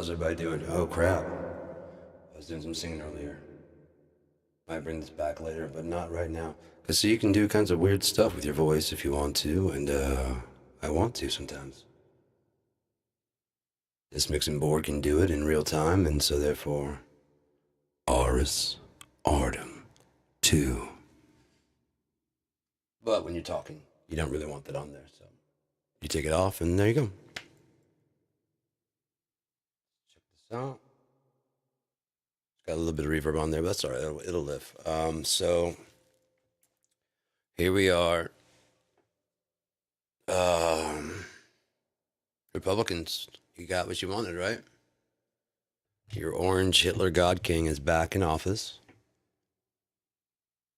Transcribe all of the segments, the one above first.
How's everybody doing? Oh crap. I was doing some singing earlier. Might bring this back later, but not right now. Cause see, you can do kinds of weird stuff with your voice if you want to, and I want to sometimes. This mixing board can do it in real time, and so therefore, Aris Artem 2. But when you're talking, you don't really want that on there, so you take it off, and there you go. Check this out. Got a little bit of reverb on there, but that's all right. It'll live. So here we are. Republicans, you got what you wanted, right? Your orange Hitler God King is back in office.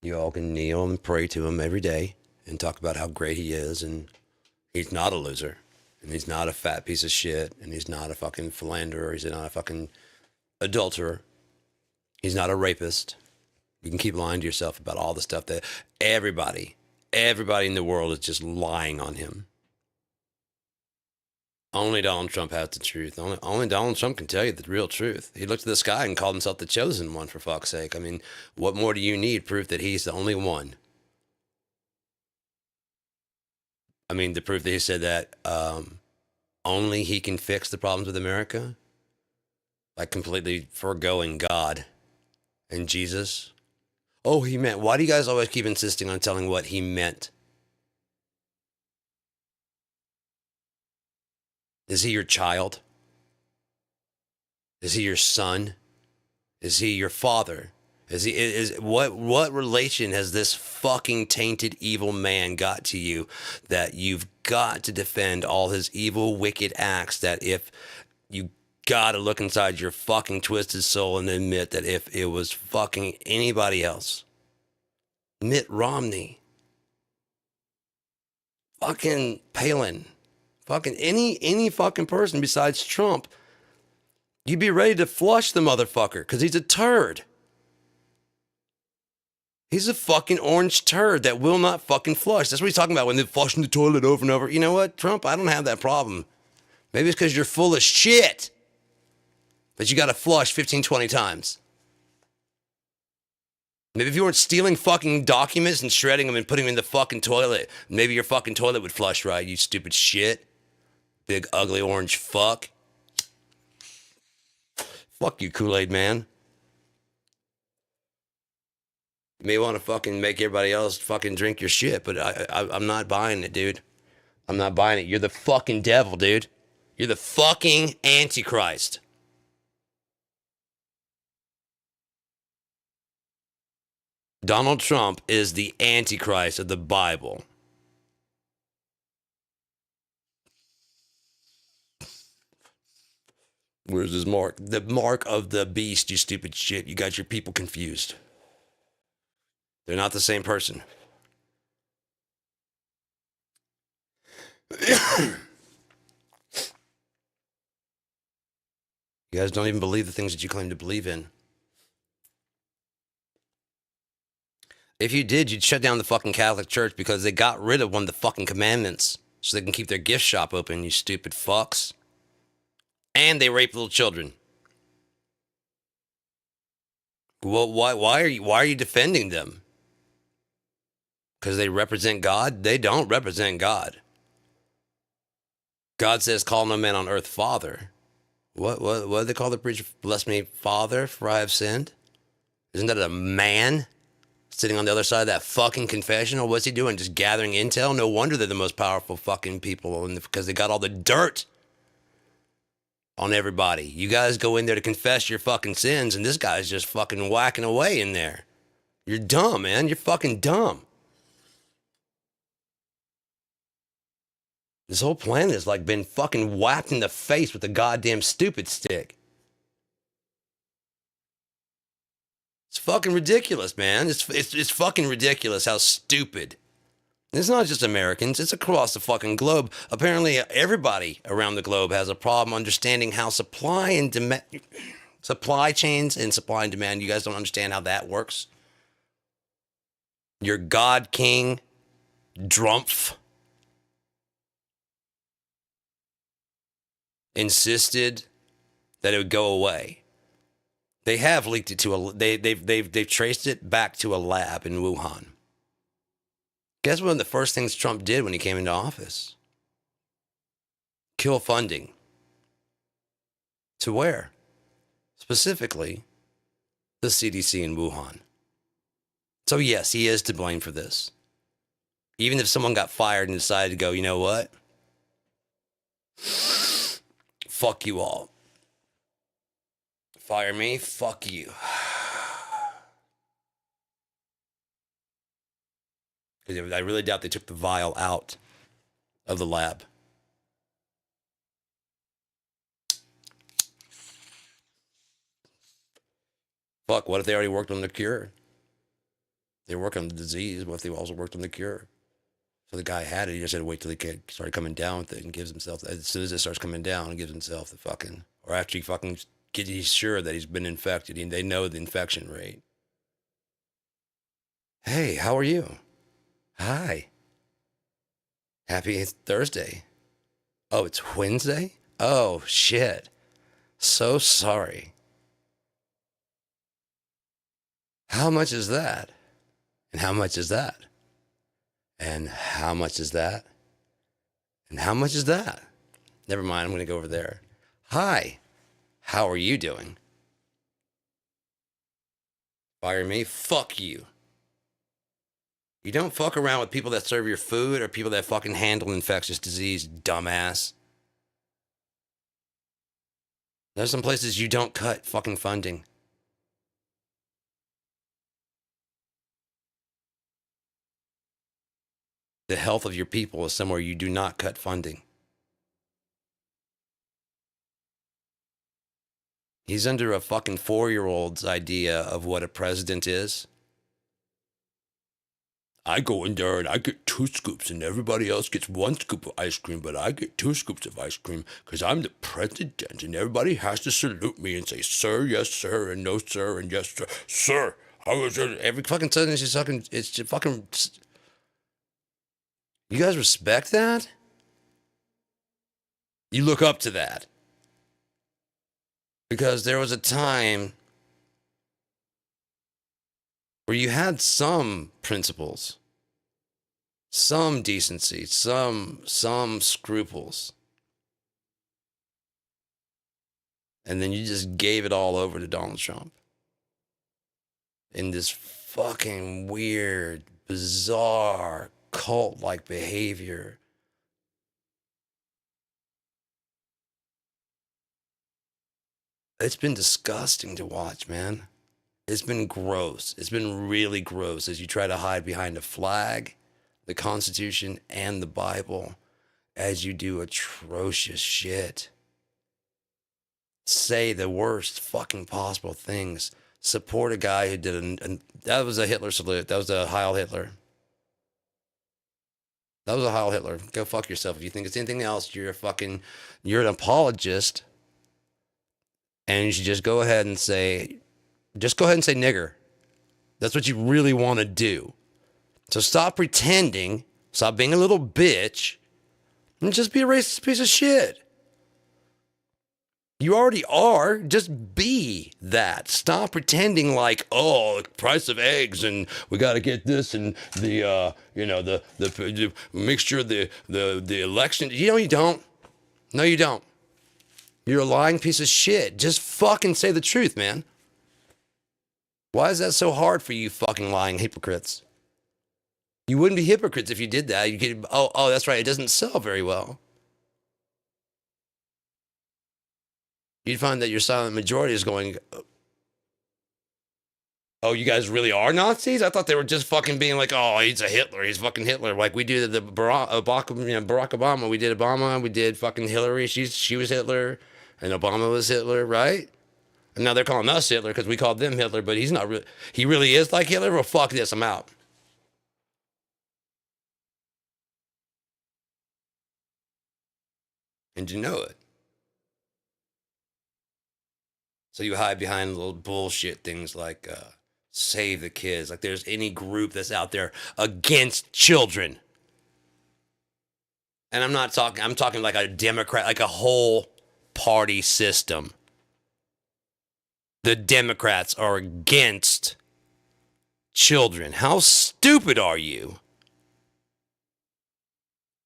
You all can kneel and pray to him every day and talk about how great he is, and he's not a loser, and he's not a fat piece of shit, and he's not a fucking philanderer, he's not a fucking adulterer, he's not a rapist. You can keep lying to yourself about all the stuff that everybody in the world is just lying on him. Only Donald Trump has the truth. Only Donald Trump can tell you the real truth. He looked at the sky and called himself the chosen one, for fuck's sake. I mean, what more do you need? Proof that he's the only one. I mean, the proof that he said that only he can fix the problems with America, like completely foregoing God and Jesus. Oh, he meant. Why do you guys always keep insisting on telling what he meant? Is he your child? Is he your son? Is he your father? What relation has this fucking tainted evil man got to you that you've got to defend all his evil, wicked acts? That if you gotta look inside your fucking twisted soul and admit that if it was fucking anybody else, Mitt Romney, fucking Palin, fucking any fucking person besides Trump, you'd be ready to flush the motherfucker because he's a turd. He's a fucking orange turd that will not fucking flush. That's what he's talking about when they're flushing the toilet over and over. You know what, Trump? I don't have that problem. Maybe it's because you're full of shit that you got to flush 15, 20 times. Maybe if you weren't stealing fucking documents and shredding them and putting them in the fucking toilet, maybe your fucking toilet would flush right, you stupid shit. Big, ugly, orange fuck. Fuck you, Kool-Aid man. You may want to fucking make everybody else fucking drink your shit, but I'm not buying it, dude. I'm not buying it. You're the fucking devil, dude. You're the fucking Antichrist. Donald Trump is the Antichrist of the Bible. Where's his mark? The mark of the beast, you stupid shit. You got your people confused. They're not the same person. You guys don't even believe the things that you claim to believe in. If you did, you'd shut down the fucking Catholic Church because they got rid of one of the fucking commandments so they can keep their gift shop open, you stupid fucks. And they rape little children. Well, why are you defending them? Because they represent God? They don't represent God. God says, call no man on earth father. What do they call the preacher? Bless me, Father, for I have sinned? Isn't that a man sitting on the other side of that fucking confessional? What's he doing? Just gathering intel? No wonder they're the most powerful fucking people because they got all the dirt on everybody. You guys go in there to confess your fucking sins, and this guy's just fucking whacking away in there. You're dumb, man. You're fucking dumb. This whole planet has like been fucking whacked in the face with a goddamn stupid stick. It's fucking ridiculous, man. It's fucking ridiculous how stupid. It's not just Americans. It's across the fucking globe. Apparently, everybody around the globe has a problem understanding how supply and demand, supply chains and supply and demand. You guys don't understand how that works. Your God King, Drumpf, insisted that it would go away. They have leaked it to a. They've traced it back to a lab in Wuhan. Guess one of the first things Trump did when he came into office? Kill funding. To where? Specifically, the CDC in Wuhan. So yes, he is to blame for this. Even if someone got fired and decided to go, you know what? Fuck you all. Fire me? Fuck you. Because I really doubt they took the vial out of the lab. Fuck, what if they already worked on the cure? They work on the disease. What if they also worked on the cure? So the guy had it. He just had to wait till the kid started coming down with it and gives himself, as soon as it starts coming down, and gives himself the fucking, or actually fucking he's sure that he's been infected. And they know the infection rate. Hey, how are you? Hi. Happy Thursday. Oh, it's Wednesday? Oh, shit. So sorry. How much is that? And how much is that? And how much is that? And how much is that? Never mind, I'm going to go over there. Hi, how are you doing? Fire me? Fuck you. You don't fuck around with people that serve your food or people that fucking handle infectious disease, dumbass. There's some places you don't cut fucking funding. The health of your people is somewhere you do not cut funding. He's under a fucking 4-year-old's idea of what a president is. I go in there and I get 2 scoops and everybody else gets 1 scoop of ice cream, but I get 2 scoops of ice cream because I'm the president and everybody has to salute me and say, sir, yes, sir, and no, sir, and yes, sir. Sir, how is it? Every fucking sudden it's just fucking... You guys respect that? You look up to that. Because there was a time where you had some principles, some decency, some scruples. And then you just gave it all over to Donald Trump. In this fucking weird, bizarre, cult-like behavior. It's been disgusting to watch, man. It's been gross. It's been really gross as you try to hide behind a flag, the Constitution, and the Bible as you do atrocious shit. Say the worst fucking possible things. Support a guy who did that was a Hitler salute. That was a Heil Hitler. That was a Heil Hitler. Go fuck yourself. If you think it's anything else, you're an apologist. And you should just go ahead and say nigger. That's what you really want to do. So stop pretending, stop being a little bitch, and just be a racist piece of shit. You already are. Just be that. Stop pretending like, oh, the price of eggs, and we got to get this, and the mixture of the election. You don't. No, you don't. You're a lying piece of shit. Just fucking say the truth, man. Why is that so hard for you fucking lying hypocrites? You wouldn't be hypocrites if you did that. You could, oh, that's right. It doesn't sell very well. You'd find that your silent majority is going, oh, you guys really are Nazis? I thought they were just fucking being like, oh, he's a Hitler. He's fucking Hitler. Like we do the Barack Obama. We did Obama. We did fucking Hillary. She was Hitler. And Obama was Hitler, right? And now they're calling us Hitler because we called them Hitler, but he's not really, he really is like Hitler? Well, fuck this, I'm out. And you know it. So you hide behind little bullshit things like save the kids. Like there's any group that's out there against children. And I'm talking like a Democrat, like a whole party system. The Democrats are against children. How stupid are you?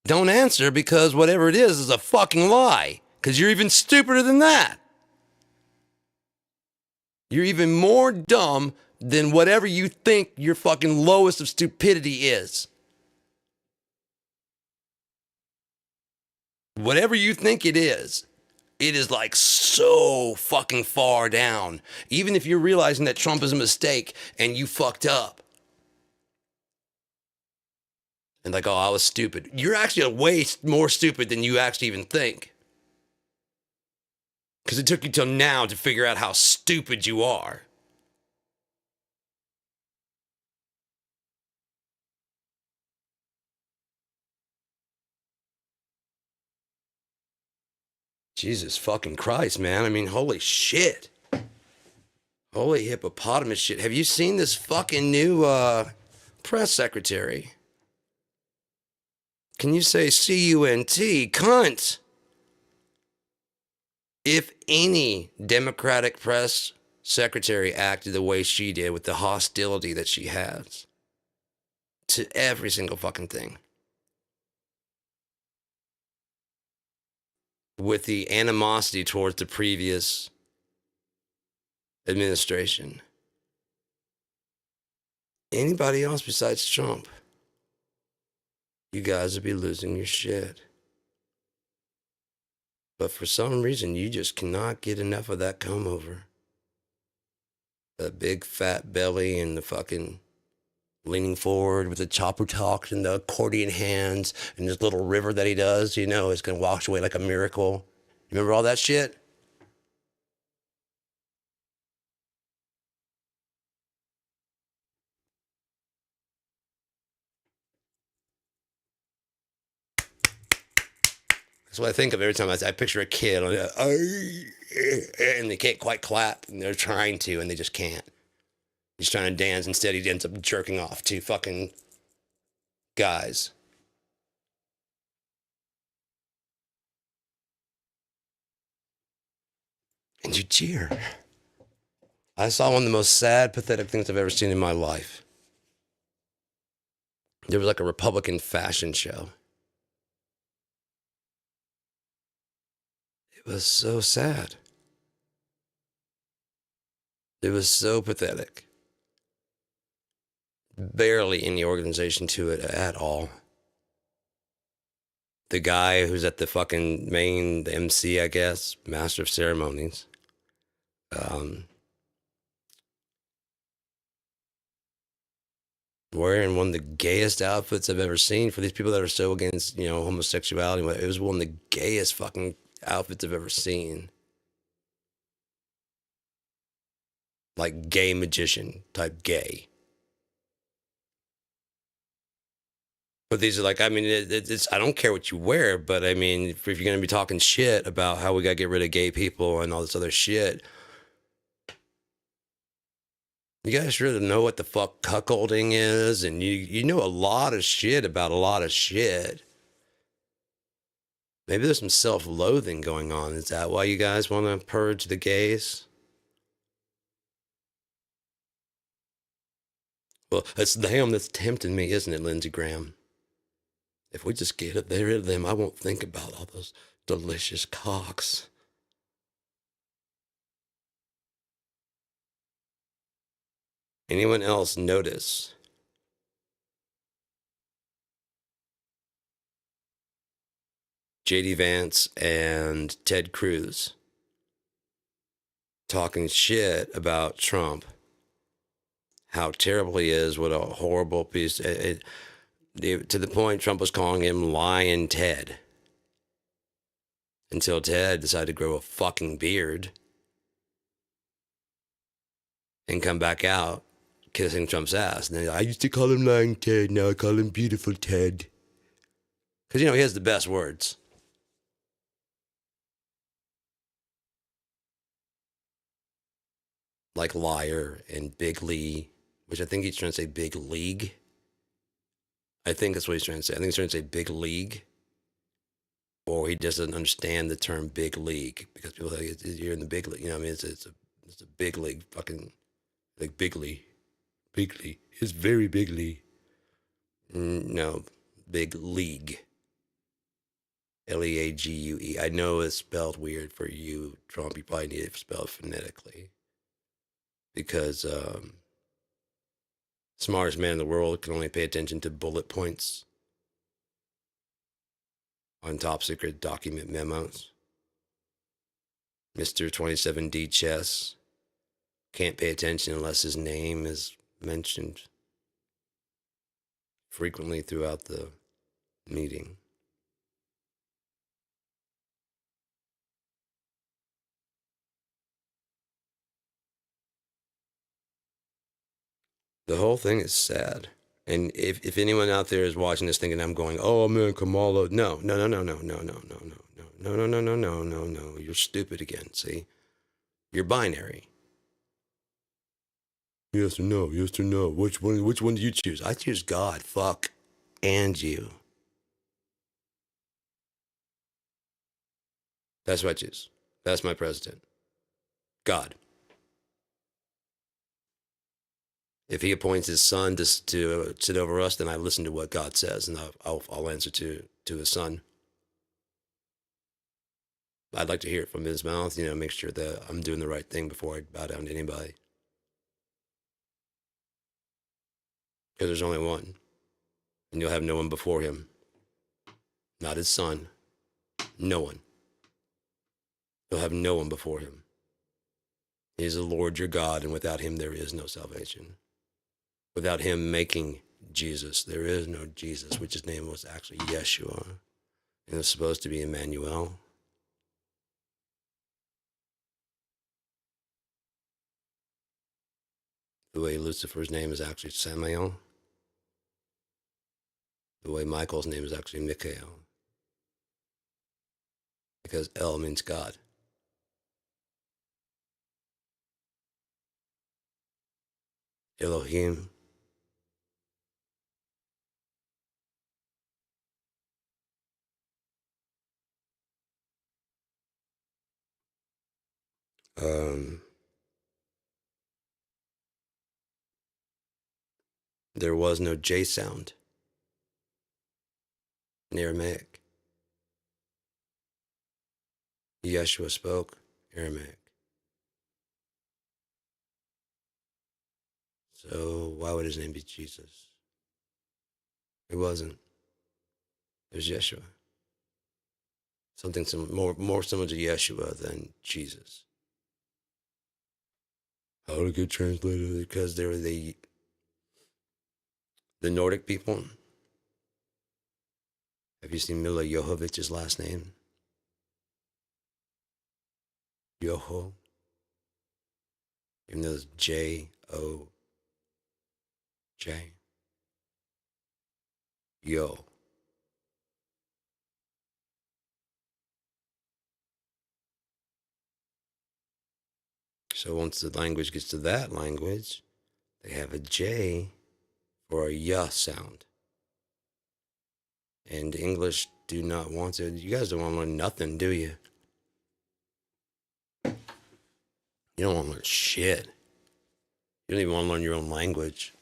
Don't answer, because whatever it is a fucking lie. Because you're even stupider than that. You're even more dumb than whatever you think your fucking lowest of stupidity is. Whatever you think it is like so fucking far down. Even if you're realizing that Trump is a mistake and you fucked up. And like, oh, I was stupid. You're actually way more stupid than you actually even think. Because it took you till now to figure out how stupid you are. Jesus fucking Christ, man. I mean, holy shit. Holy hippopotamus shit. Have you seen this fucking new press secretary? Can you say C-U-N-T? Cunt. If any Democratic press secretary acted the way she did, with the hostility that she has to every single fucking thing, with the animosity towards the previous administration, anybody else besides Trump, you guys would be losing your shit. But for some reason, you just cannot get enough of that comb over. The big fat belly and the fucking leaning forward with the chopper talks and the accordion hands and this little river that he does, you know, it's going to wash away like a miracle. Remember all that shit? That's what I think of every time I picture a kid and they can't quite clap, and they're trying to, and they just can't. He's trying to dance. Instead, he ends up jerking off to fucking guys. And you cheer. I saw one of the most sad, pathetic things I've ever seen in my life. There was like a Republican fashion show. It was so sad. It was so pathetic. Barely any organization to it at all. The guy who's at the fucking the MC, I guess, Master of Ceremonies, wearing one of the gayest outfits I've ever seen for these people that are so against, you know, homosexuality. It was one of the gayest fucking outfits I've ever seen. Like gay magician type gay. But these are like, I mean, it's, I don't care what you wear, but I mean, if you're going to be talking shit about how we got to get rid of gay people and all this other shit, you guys really know what the fuck cuckolding is, and you know a lot of shit about a lot of shit. Maybe there's some self-loathing going on. Is that why you guys want to purge the gays? Well, it's them that's tempting me, isn't it, Lindsey Graham? If we just get rid of them, I won't think about all those delicious cocks. Anyone else notice J.D. Vance and Ted Cruz talking shit about Trump? How terrible he is, what a horrible piece. To the point Trump was calling him Lying Ted. Until Ted decided to grow a fucking beard and come back out kissing Trump's ass. And then, I used to call him Lying Ted, now I call him Beautiful Ted. Because, you know, he has the best words. Like liar and big Lee, which I think he's trying to say big league. I think that's what he's trying to say. I think he's trying to say big league. Or he doesn't understand the term big league, because people think you're in the big league. You know what I mean? It's a it's a big league fucking like bigly. Bigly. It's very bigly. No, big league. League. I know it's spelled weird for you, Trump. You probably need it spelled phonetically because smartest man in the world can only pay attention to bullet points on top secret document memos. Mr. 27D Chess can't pay attention unless his name is mentioned frequently throughout the meeting. The whole thing is sad. And if anyone out there is watching this thinking I'm going, oh man, Kamala, no. You're stupid again, see? You're binary. Yes or no, yes or no. Which one do you choose? I choose God, fuck, and you. That's what I choose. That's my president. God. If he appoints his son to sit over us, then I listen to what God says, and I'll answer to his son. I'd like to hear it from his mouth, make sure that I'm doing the right thing before I bow down to anybody. Because there's only one, and you'll have no one before him. Not his son. No one. You'll have no one before him. He is the Lord your God, and without him there is no salvation. Without him making Jesus, there is no Jesus, which his name was actually Yeshua. And it's supposed to be Emmanuel. The way Lucifer's name is actually Samael. The way Michael's name is actually Michael. Because El means God. Elohim. There was no J sound in Aramaic. Yeshua spoke Aramaic. So why would his name be Jesus? It wasn't. It was Yeshua. Something more similar to Yeshua than Jesus. How did it get translated? Because they were the Nordic people. Have you seen Mila Jovovich's last name? Yoho. Even though it's J-O-J. Yo. So once the language gets to that language, they have a J for a Y sound. And English do not want to. You guys don't want to learn nothing, do you? You don't want to learn shit. You don't even want to learn your own language.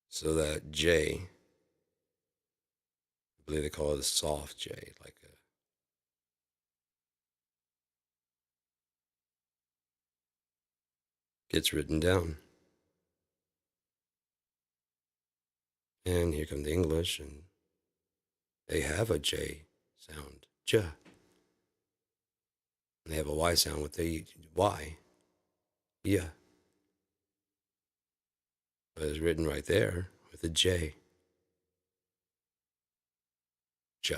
So that J, I believe they call it a soft J, like a gets written down. And here come the English, and they have a J sound, J. And they have a Y sound with a Y, yeah. But it's written right there with a J, J.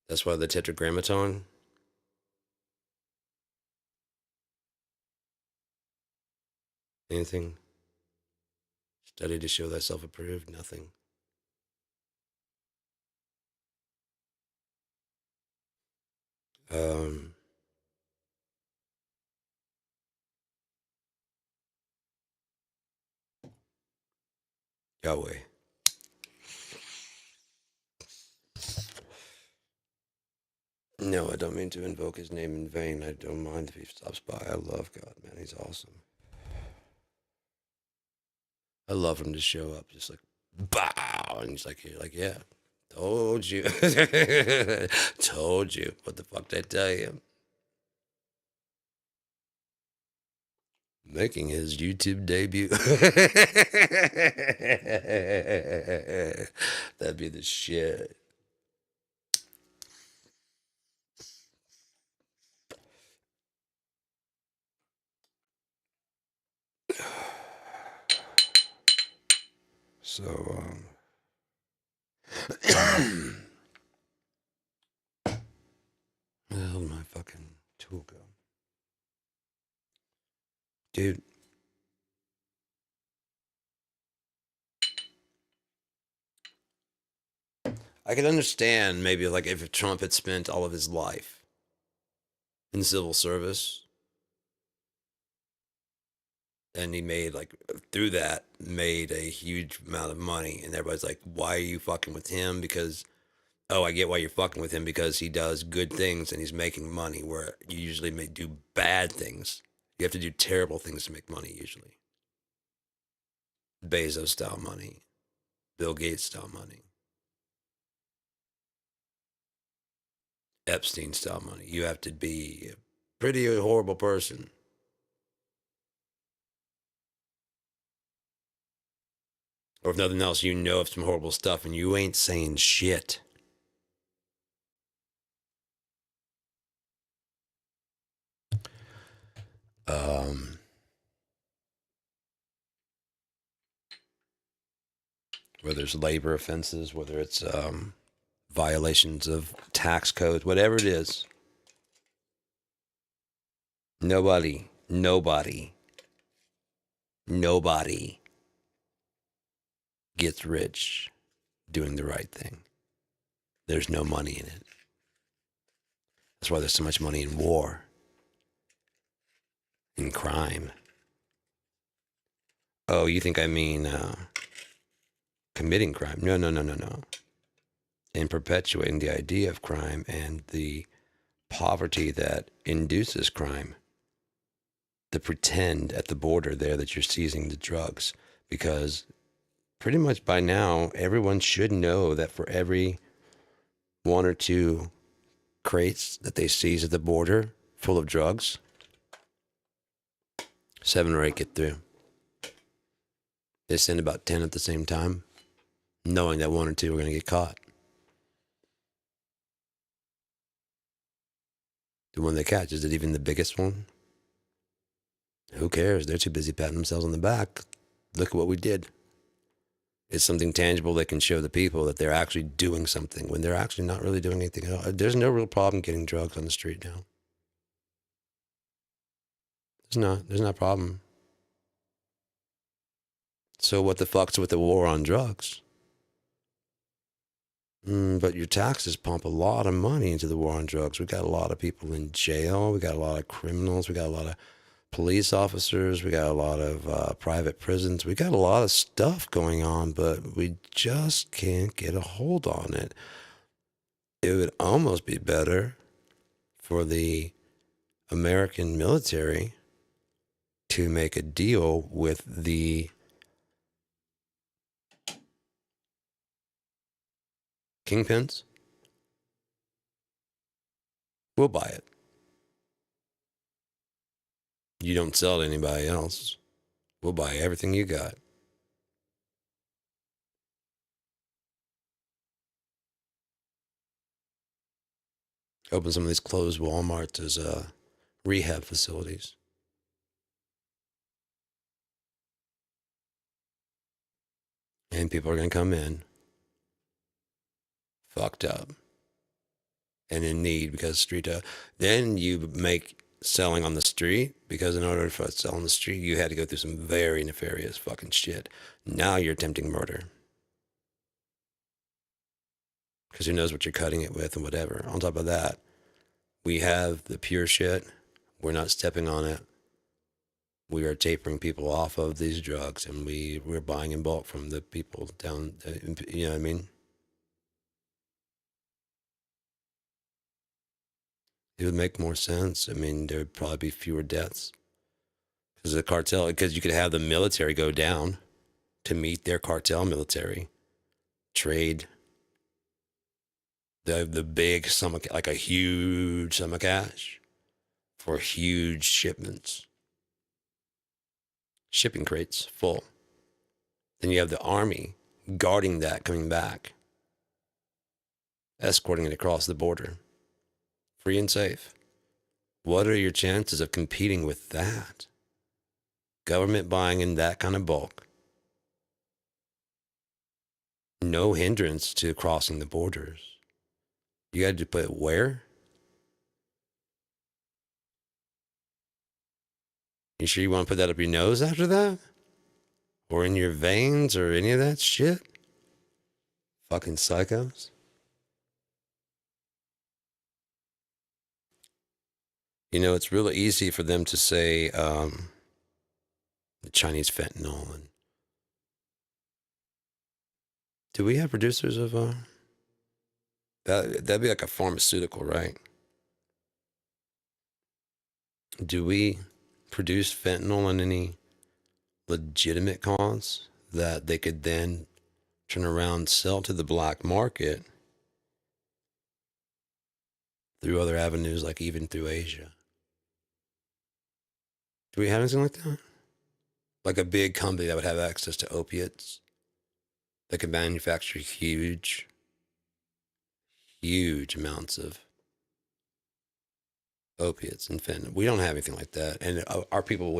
That's why the Tetragrammaton. Anything? Study to show thyself approved? Nothing. Um, Yahweh. No, I don't mean to invoke his name in vain. I don't mind if he stops by. I love God, man. He's awesome. I love him to show up just like, bow. And he's like, you're like, yeah, told you. Told you. What the fuck did I tell you? Making his YouTube debut. That'd be the shit. So, where the hell did my fucking tool go? Dude. I could understand maybe like if Trump had spent all of his life in civil service and he made like through that made a huge amount of money and everybody's like, why are you fucking with him? Because oh, I get why you're fucking with him because he does good things and he's making money where you usually may do bad things. You have to do terrible things to make money usually. Bezos style money, Bill Gates style money, Epstein style money. You have to be a pretty horrible person. Or if nothing else, you know of some horrible stuff and you ain't saying shit. Whether it's labor offenses, whether it's violations of tax codes, whatever it is. Nobody gets rich doing the right thing. There's no money in it. That's why there's so much money in war, in crime. Oh, you think I mean committing crime? No. In perpetuating the idea of crime and the poverty that induces crime. The pretend at the border there that you're seizing the drugs, because pretty much by now everyone should know that for every 1 or 2 crates that they seize at the border full of drugs, 7 or 8 get through. They send about 10 at the same time, knowing that 1 or 2 are going to get caught. The one they catch, is it even the biggest one? Who cares? They're too busy patting themselves on the back. Look at what we did. It's something tangible that can show the people that they're actually doing something when they're actually not really doing anything at all. There's no real problem getting drugs on the street now. There's not a problem. So what the fuck's with the war on drugs? But your taxes pump a lot of money into the war on drugs. We got a lot of people in jail. We got a lot of criminals. We got a lot of police officers. We got a lot of private prisons. We got a lot of stuff going on, but we just can't get a hold on it. It would almost be better for the American military to make a deal with the kingpins. We'll buy it. You don't sell to anybody else. We'll buy everything you got. Open some of these closed Walmarts as rehab facilities. And people are going to come in fucked up and in need because street. Then you make selling on the street, because in order for us to sell on the street, you had to go through some very nefarious fucking shit. Now you're attempting murder. Because who knows what you're cutting it with and whatever. On top of that, we have the pure shit. We're not stepping on it. We are tapering people off of these drugs, and we're buying in bulk from the people down. You know what I mean? It would make more sense. I mean, there would probably be fewer deaths because the cartel. Because you could have the military go down to meet their cartel military, trade the big sum of, like a huge sum of cash for huge shipments, shipping crates full. Then you have the army guarding that coming back, escorting it across the border, free and safe. What are your chances of competing with that? Government buying in that kind of bulk. No hindrance to crossing the borders. You had to put it where? You sure you want to put that up your nose after that? Or in your veins or any of that shit? Fucking psychos. You know, it's really easy for them to say the Chinese fentanyl. And do we have producers of that'd be like a pharmaceutical, right? Do we produce fentanyl in any legitimate cause that they could then turn around and sell to the black market through other avenues, like even through Asia? Do we have anything like that? Like a big company that would have access to opiates that could manufacture huge amounts of opiates and fentanyl. We don't have anything like that, and our people,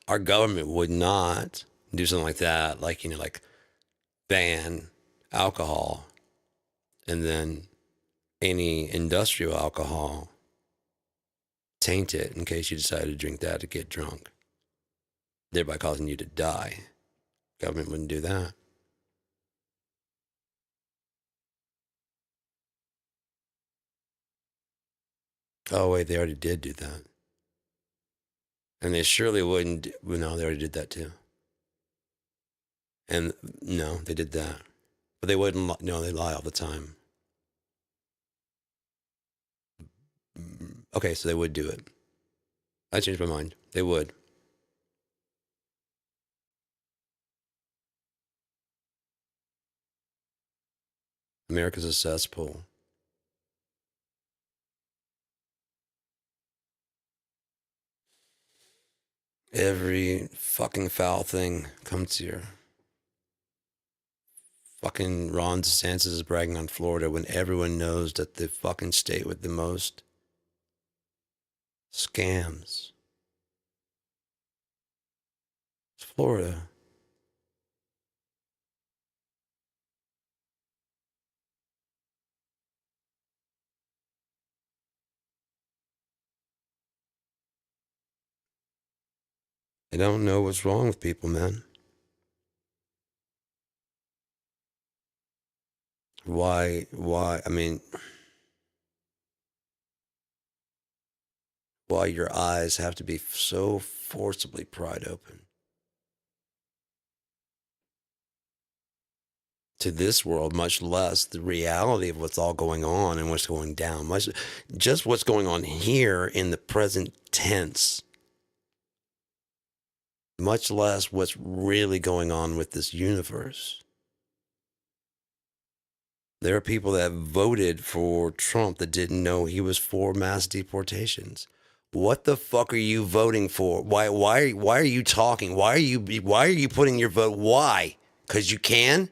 our government would not do something like that. Like, you know, like ban alcohol, and then any industrial alcohol, taint it in case you decide to drink that to get drunk, thereby causing you to die. Government wouldn't do that. Oh wait, they already did do that. And they surely wouldn't. Well, no, they already did that too. And no, they did that. But they wouldn't. No, they lie all the time. Okay, so they would do it. I changed my mind. They would. America's a cesspool. Every fucking foul thing comes here. Fucking Ron DeSantis is bragging on Florida when everyone knows that the fucking state with the most scams is Florida. I don't know what's wrong with people, man. Why, I mean, why your eyes have to be so forcibly pried open to this world, much less the reality of what's all going on and what's going down, much just what's going on here in the present tense, much less what's really going on with this universe. There are people that voted for Trump that didn't know he was for mass deportations. What the fuck are you voting for? Why are you talking? Why are you putting your vote? Why? Because you can?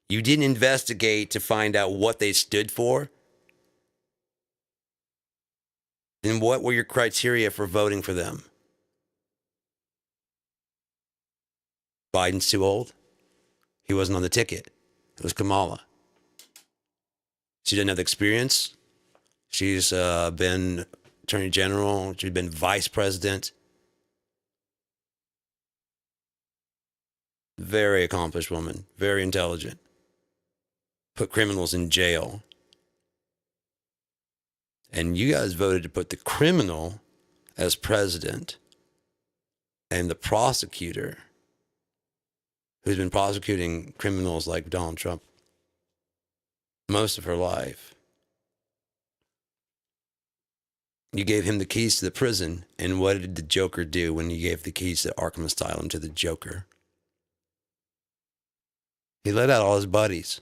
You didn't investigate to find out what they stood for? Then what were your criteria for voting for them? Biden's too old? He wasn't on the ticket. It was Kamala. She didn't have the experience. She's been attorney general. She's been vice president. Very accomplished woman. Very intelligent. Put criminals in jail. And you guys voted to put the criminal as president. And the prosecutor, who's been prosecuting criminals like Donald Trump most of her life, you gave him the keys to the prison, and what did the Joker do when you gave the keys to Arkham Asylum to the Joker? He let out all his buddies.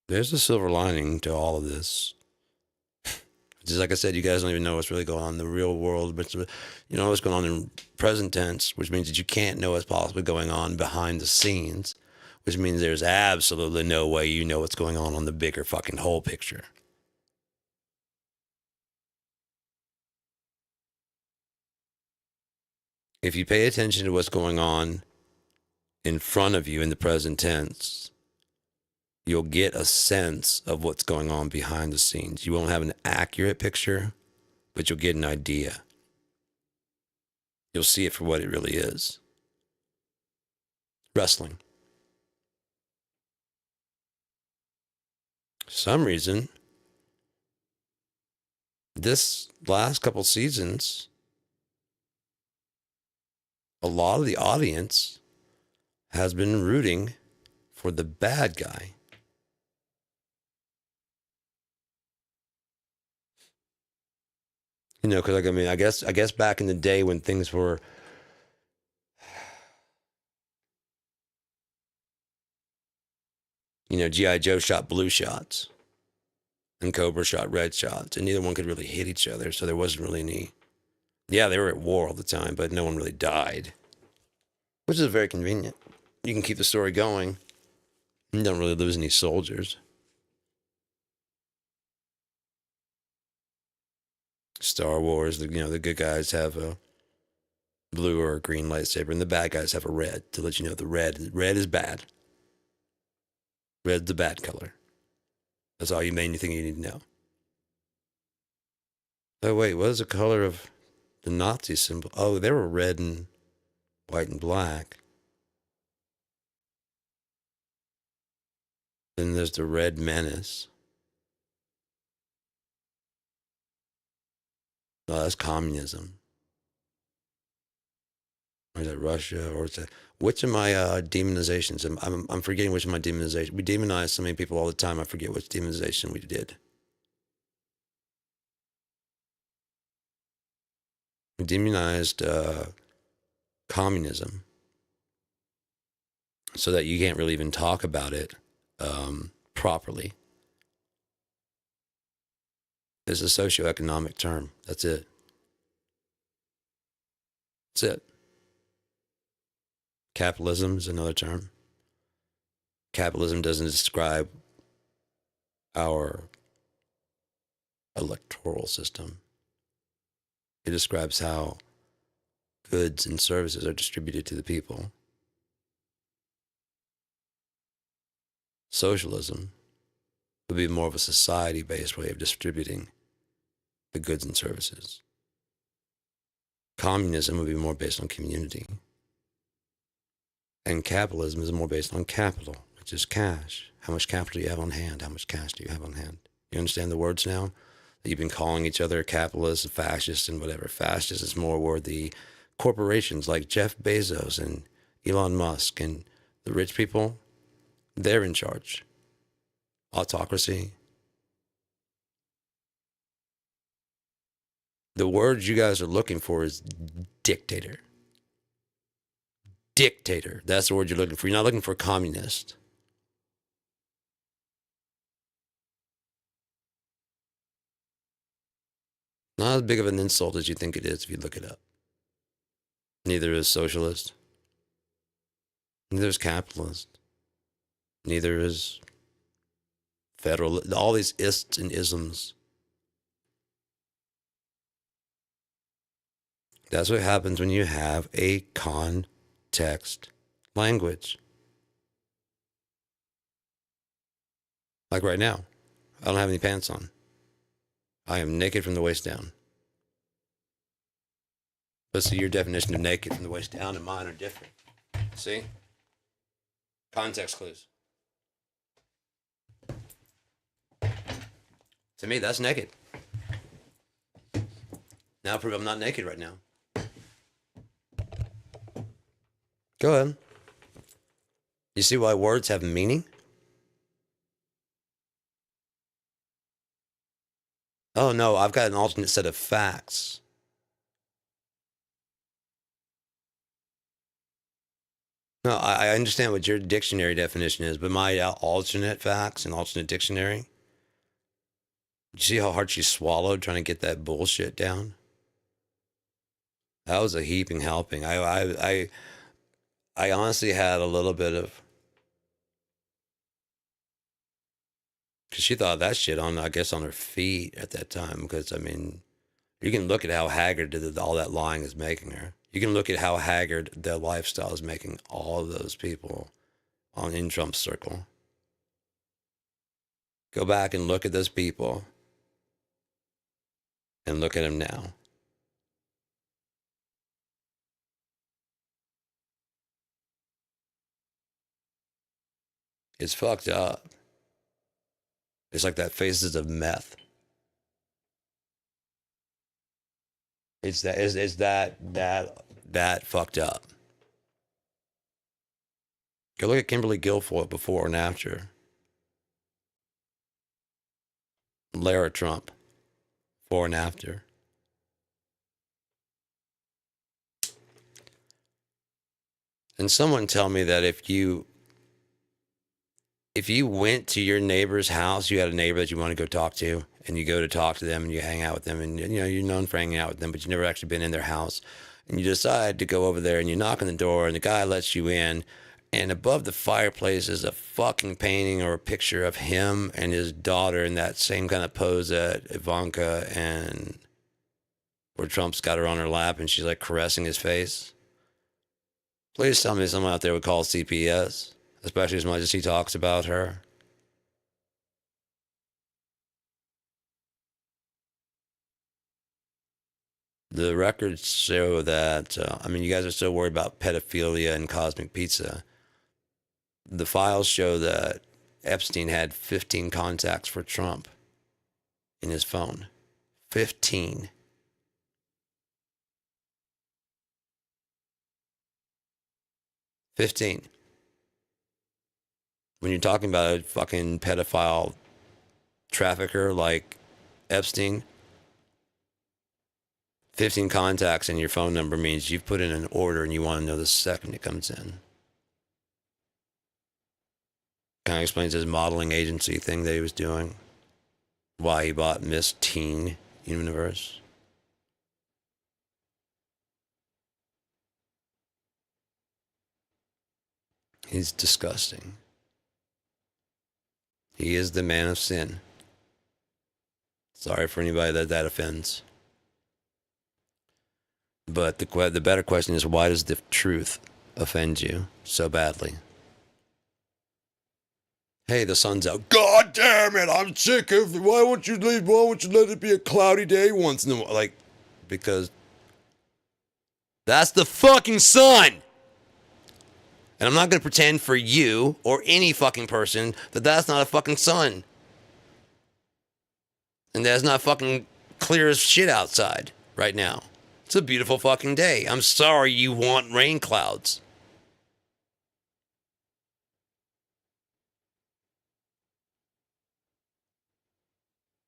There's a silver lining to all of this. Just like I said, you guys don't even know what's really going on in the real world, but you know what's going on in present tense, which means that you can't know what's possibly going on behind the scenes, which means there's absolutely no way you know what's going on the bigger fucking whole picture. If you pay attention to what's going on in front of you in the present tense, you'll get a sense of what's going on behind the scenes. You won't have an accurate picture, but you'll get an idea. You'll see it for what it really is. Wrestling. For some reason, this last couple seasons, a lot of the audience has been rooting for the bad guy. You know, because like, I mean, I guess back in the day when things were, you know, G.I. Joe shot blue shots and Cobra shot red shots, and neither one could really hit each other, so there wasn't really any. Yeah, they were at war all the time, but no one really died, which is very convenient. You can keep the story going. You don't really lose any soldiers. Star Wars, you know, the good guys have a blue or a green lightsaber, and the bad guys have a red to let you know the red is bad. Red's the bad color. That's all you main thing you need to know. Oh wait, what is the color of the Nazi symbol? Oh, they were red and white and black. Then there's the Red Menace. Oh, that's communism. Or is that Russia? Or is that which of my demonizations? I'm forgetting which of my demonizations. We demonize so many people all the time. I forget which demonization we did. We demonized communism so that you can't really even talk about it properly. It's a socioeconomic term. That's it. That's it. Capitalism is another term. Capitalism doesn't describe our electoral system. It describes how goods and services are distributed to the people. Socialism would be more of a society-based way of distributing the goods and services. Communism would be more based on community. And capitalism is more based on capital, which is cash. How much capital do you have on hand? How much cash do you have on hand? You understand the words now? That you've been calling each other capitalists, fascists, and whatever. Fascist is more where the corporations like Jeff Bezos and Elon Musk and the rich people, they're in charge. Autocracy. The word you guys are looking for is dictator. Dictator. That's the word you're looking for. You're not looking for communist. Not as big of an insult as you think it is if you look it up. Neither is socialist. Neither is capitalist. Neither is federal. All these ists and isms. That's what happens when you have a context language. Like right now, I don't have any pants on. I am naked from the waist down. But see, your definition of naked from the waist down and mine are different. See? Context clues. To me, that's naked. Now prove I'm not naked right now. Go ahead. You see why words have meaning? Oh no, I've got an alternate set of facts. No, I understand what your dictionary definition is, but my alternate facts and alternate dictionary. You see how hard she swallowed trying to get that bullshit down? That was a heaping helping. I honestly had a little bit of, because she thought that shit on, I guess, on her feet at that time. Because I mean, you can look at how haggard all that lying is making her. You can look at how haggard their lifestyle is making all of those people in Trump's circle. Go back and look at those people and look at them now. It's fucked up. It's like that Faces of Meth. It's that fucked up. Go look at Kimberly Guilfoyle before and after. Lara Trump, before and after. And someone tell me that if you went to your neighbor's house, you had a neighbor that you want to go talk to, and you go to talk to them and you hang out with them, and you know you're known for hanging out with them, but you've never actually been in their house, and you decide to go over there and you knock on the door and the guy lets you in, and above the fireplace is a fucking painting or a picture of him and his daughter in that same kind of pose that Ivanka and where Trump's got her on her lap and she's like caressing his face. Please tell me someone out there would call CPS, especially as much as he talks about her. The records show that, I mean, you guys are still worried about pedophilia and cosmic pizza. The files show that Epstein had 15 contacts for Trump in his phone. 15. When you're talking about a fucking pedophile trafficker like Epstein, 15 contacts in your phone number means you've put in an order and you want to know the second it comes in. Kind of explains his modeling agency thing that he was doing. Why he bought Miss Teen Universe. He's disgusting. He is the man of sin. Sorry for anybody that offends. But the better question is, why does the truth offend you so badly? Hey, the sun's out. God damn it! I'm sick of it. Why won't you let it be a cloudy day once in a while? Like, because that's the fucking sun. And I'm not going to pretend for you or any fucking person that that's not a fucking sun. And that's not fucking clear as shit outside right now. It's a beautiful fucking day. I'm sorry you want rain clouds.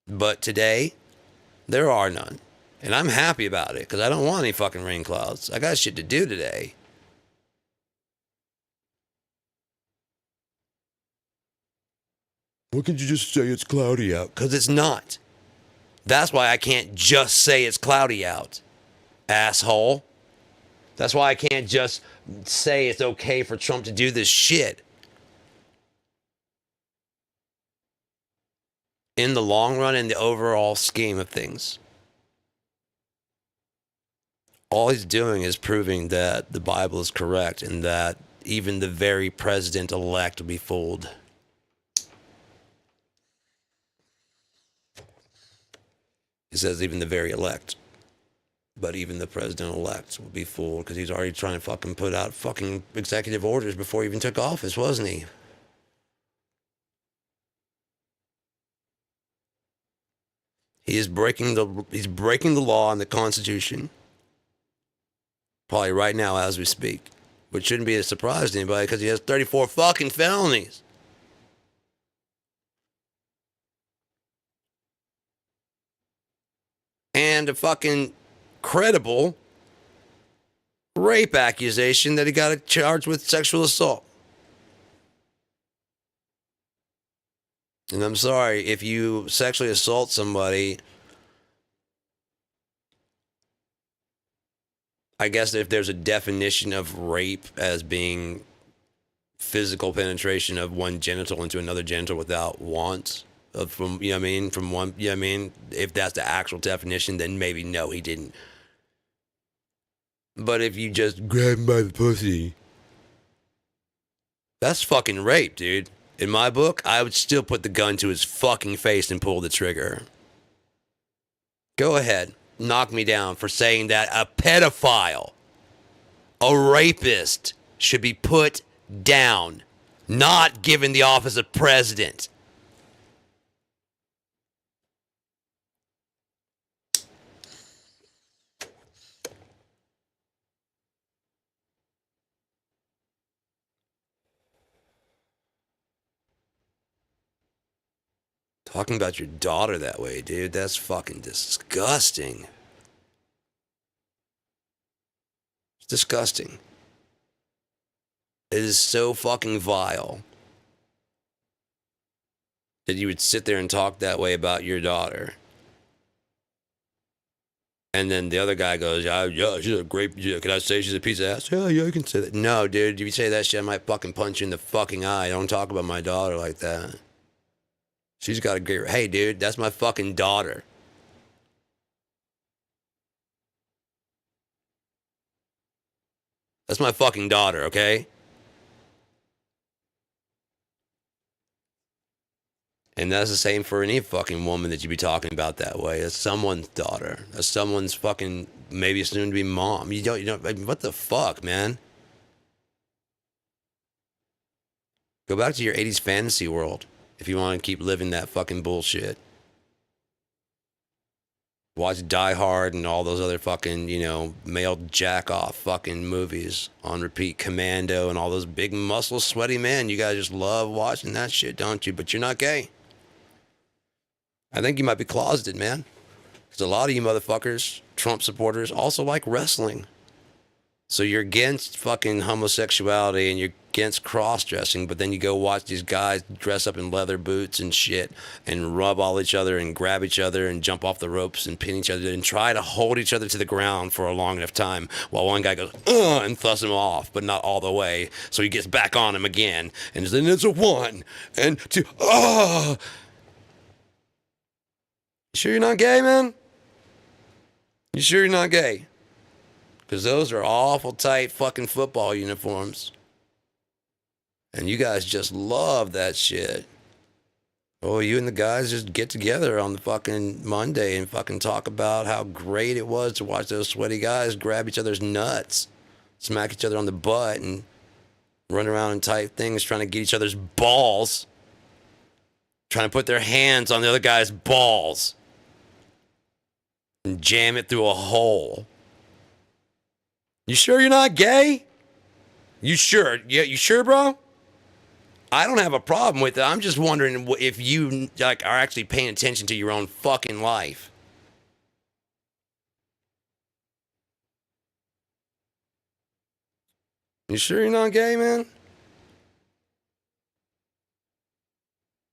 But today, there are none. And I'm happy about it because I don't want any fucking rain clouds. I got shit to do today. Why can't you just say it's cloudy out? Because it's not. That's why I can't just say it's cloudy out, asshole. That's why I can't just say it's okay for Trump to do this shit. In the long run, in the overall scheme of things, all he's doing is proving that the Bible is correct and that even the very president-elect will be fooled. He says even the very elect. But even the president-elect will be fooled because he's already trying to fucking put out fucking executive orders before he even took office, wasn't he? He's breaking the law and the Constitution. Probably right now as we speak. which shouldn't be a surprise to anybody because he has 34 fucking felonies. And a fucking credible rape accusation that he got charged with sexual assault. And I'm sorry, if you sexually assault somebody, I guess if there's a definition of rape as being physical penetration of one genital into another genital without want, from, you know what I mean, from one, you know what I mean, if that's the actual definition, then maybe no, he didn't. But if you just grab him by the pussy, that's fucking rape, dude. In my book, I would still put the gun to his fucking face and pull the trigger. Go ahead, knock me down for saying that a pedophile, a rapist, should be put down, not given the office of president. Talking about your daughter that way, dude, that's fucking disgusting. It's disgusting. It is so fucking vile that you would sit there and talk that way about your daughter. And then the other guy goes, yeah, she's a great, yeah, can I say she's a piece of ass? Yeah, you can say that. No, dude, if you say that shit, I might fucking punch you in the fucking eye. Don't talk about my daughter like that. She's got a great, hey, dude, that's my fucking daughter. That's my fucking daughter, okay? And that's the same for any fucking woman that you be talking about that way. That's someone's daughter. That's someone's fucking, maybe soon to be mom. You don't, I mean, what the fuck, man? Go back to your 80s fantasy world if you want to keep living that fucking bullshit. Watch Die Hard and all those other fucking, you know, male jack off fucking movies on repeat. Commando and all those big muscle sweaty men. You guys just love watching that shit, don't you? But you're not gay. I think you might be closeted, man. Because a lot of you motherfuckers, Trump supporters, also like wrestling. So you're against fucking homosexuality and you're against cross-dressing, but then you go watch these guys dress up in leather boots and shit and rub all each other and grab each other and jump off the ropes and pin each other and try to hold each other to the ground for a long enough time while one guy goes, and thrusts him off, but not all the way. So he gets back on him again. And then it's a 1 and 2, You sure you're not gay, man? You sure you're not gay? Because those are awful tight fucking football uniforms. And you guys just love that shit. Oh, you and the guys just get together on the fucking Monday and fucking talk about how great it was to watch those sweaty guys grab each other's nuts, smack each other on the butt, and run around in tight things trying to get each other's balls. Trying to put their hands on the other guy's balls. And jam it through a hole. You sure you're not gay? You sure? Yeah, you sure, bro? I don't have a problem with it. I'm just wondering if you like are actually paying attention to your own fucking life. You sure you're not gay, man?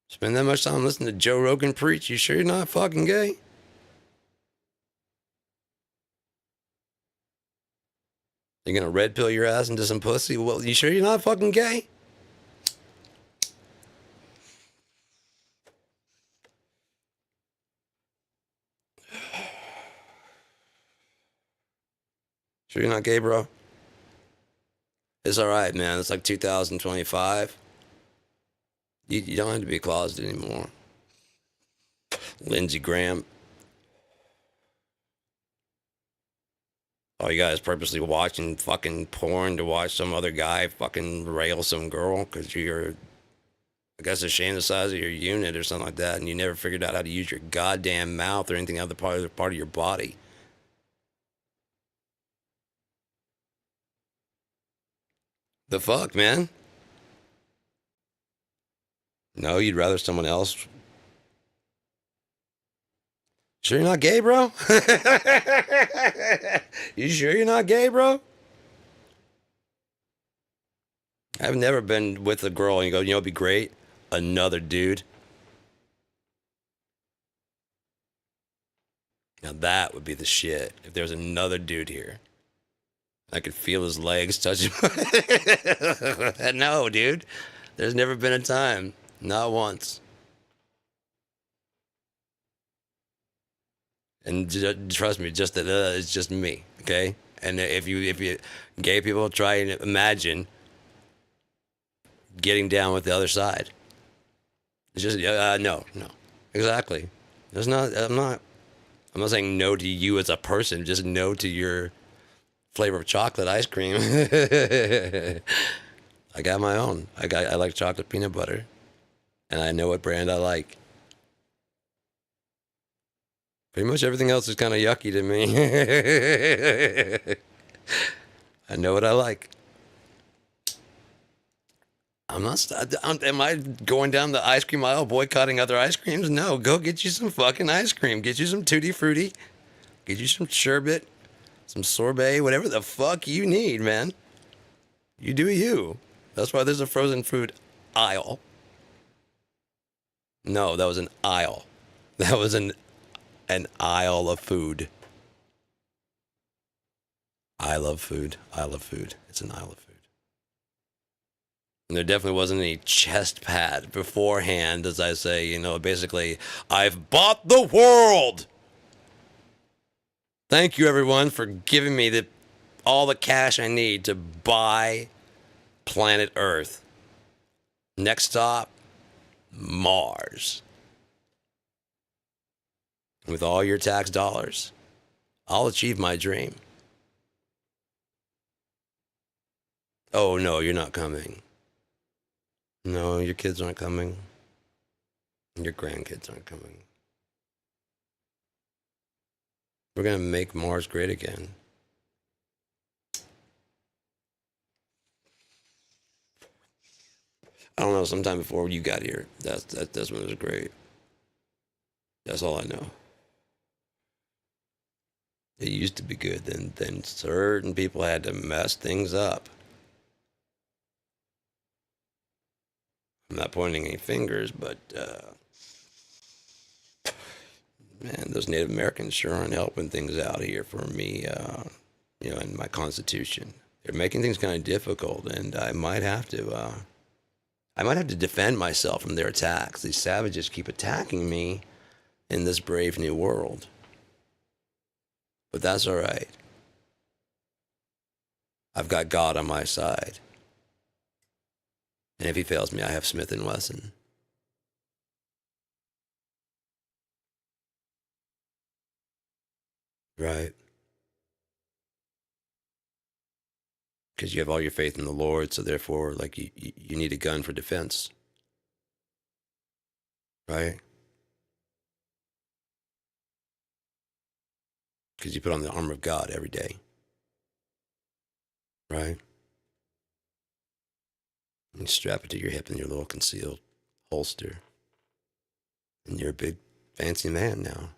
Spend that much time listening to Joe Rogan preach. You sure you're not fucking gay? You're gonna red pill your ass into some pussy? Well, you sure you're not fucking gay? Sure you're not gay, bro? It's all right, man. It's like 2025. You don't have to be closeted anymore. Lindsey Graham. Oh, you guys purposely watching fucking porn to watch some other guy fucking rail some girl because you're, I guess, ashamed of the size of your unit or something like that, and you never figured out how to use your goddamn mouth or anything other part of your body. The fuck, man? No, you'd rather someone else. Sure you're not gay, bro? You sure you're not gay, bro? I've never been with a girl and you go, you know, it'd be great. Another dude. Now that would be the shit. If there was another dude here, I could feel his legs touching. No, dude. There's never been a time. Not once. And trust me, just that it's just me, okay? And if you gay people try and imagine getting down with the other side, it's just no, exactly. There's not. I'm not saying no to you as a person. Just no to your flavor of chocolate ice cream. I got my own. I like chocolate peanut butter, and I know what brand I like. Pretty much everything else is kind of yucky to me. I know what I like. I'm not. Am I going down the ice cream aisle boycotting other ice creams? No, go get you some fucking ice cream. Get you some tutti frutti. Get you some sherbet, some sorbet, whatever the fuck you need, man. You do you. That's why there's a frozen food aisle. No, that was an aisle. That was an aisle of food. I love food. I love food. It's an aisle of food. And there definitely wasn't any chest pad beforehand, as I say, you know, basically, I've bought the world. Thank you, everyone, for giving me all the cash I need to buy planet Earth. Next stop, Mars. With all your tax dollars, I'll achieve my dream. Oh, no, you're not coming. No, your kids aren't coming. Your grandkids aren't coming. We're going to make Mars great again. I don't know, sometime before you got here. That's when it was great. That's all I know. It used to be good. Then certain people had to mess things up. I'm not pointing any fingers, but man, those Native Americans sure aren't helping things out here for me. You know, in my constitution, they're making things kind of difficult, and I might have to defend myself from their attacks. These savages keep attacking me in this brave new world, but that's all right. I've got God on my side. And if he fails me, I have Smith & Wesson. Right? Because you have all your faith in the Lord, so therefore, like, you need a gun for defense. Right? Because you put on the armor of God every day. Right? And you strap it to your hip in your little concealed holster. And you're a big, fancy man now.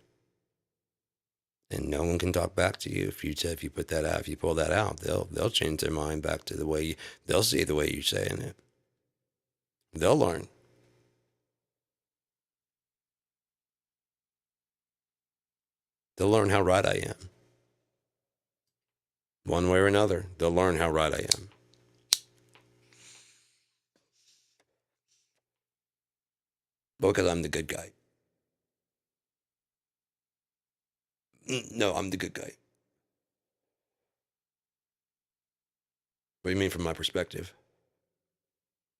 And no one can talk back to you if you put that out. If you pull that out, they'll change their mind back to the way they'll see the way you're saying it. They'll learn. They'll learn how right I am. One way or another, they'll learn how right I am. Because I'm the good guy. No, I'm the good guy. What do you mean from my perspective?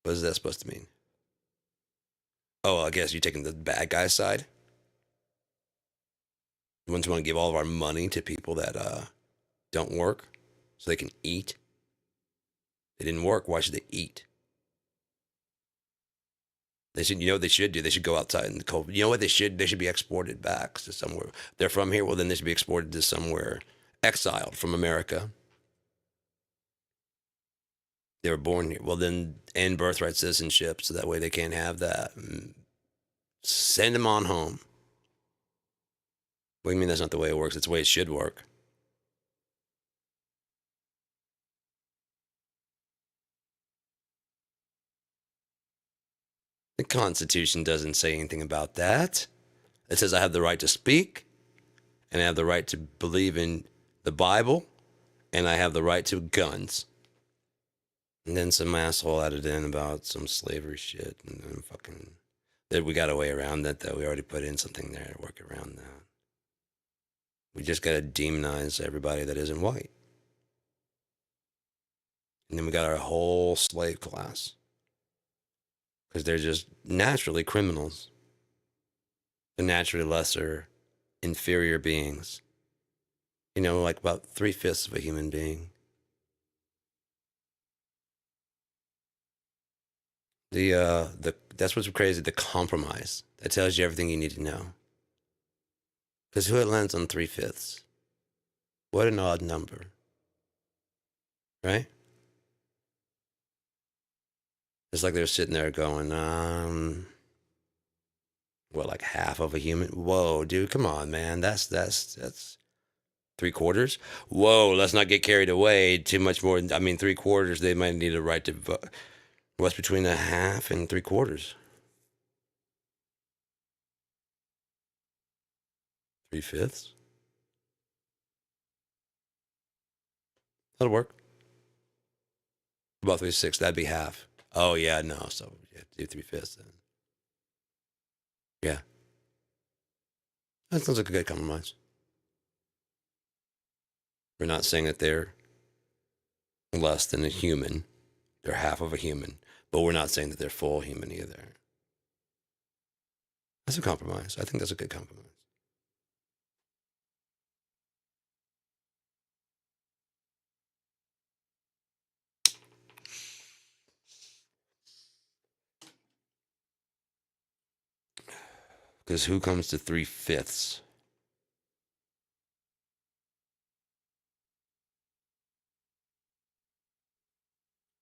What is that supposed to mean? Oh, I guess you're taking the bad guy side? You want to give all of our money to people that don't work so they can eat? They didn't work. Why should they eat? They should, you know what they should do? They should go outside in the cold. You know what they should? They should be exported back to somewhere. They're from here. Well, then they should be exported to somewhere, exiled from America. They were born here. Well, then end birthright citizenship so that way they can't have that. Send them on home. What do you mean that's not the way it works? It's the way it should work. The Constitution doesn't say anything about that. It says I have the right to speak, and I have the right to believe in the Bible, and I have the right to guns. And then some asshole added in about some slavery shit, and then fucking that we got a way around that. That we already put in something there to work around that. We just got to demonize everybody that isn't white, and then we got our whole slave class because they're just naturally criminals. They're naturally lesser, inferior beings. You know, like about 3/5 of a human being. That's what's crazy. The compromise that tells you everything you need to know. Because who it lands on 3/5? What an odd number, right? It's like they're sitting there going, what, like half of a human? Whoa, dude, come on, man. That's 3/4. Whoa, let's not get carried away. Too much more. I mean, 3/4. They might need a right to vote. What's between a half and 3/4? 3/5. That'll work. About 3/6. That'd be half. Oh yeah, no. So yeah, do 3/5 then. Yeah, that sounds like a good compromise. We're not saying that they're less than a human. They're half of a human, but we're not saying that they're full human either. That's a compromise. I think that's a good compromise. Because who comes to 3/5?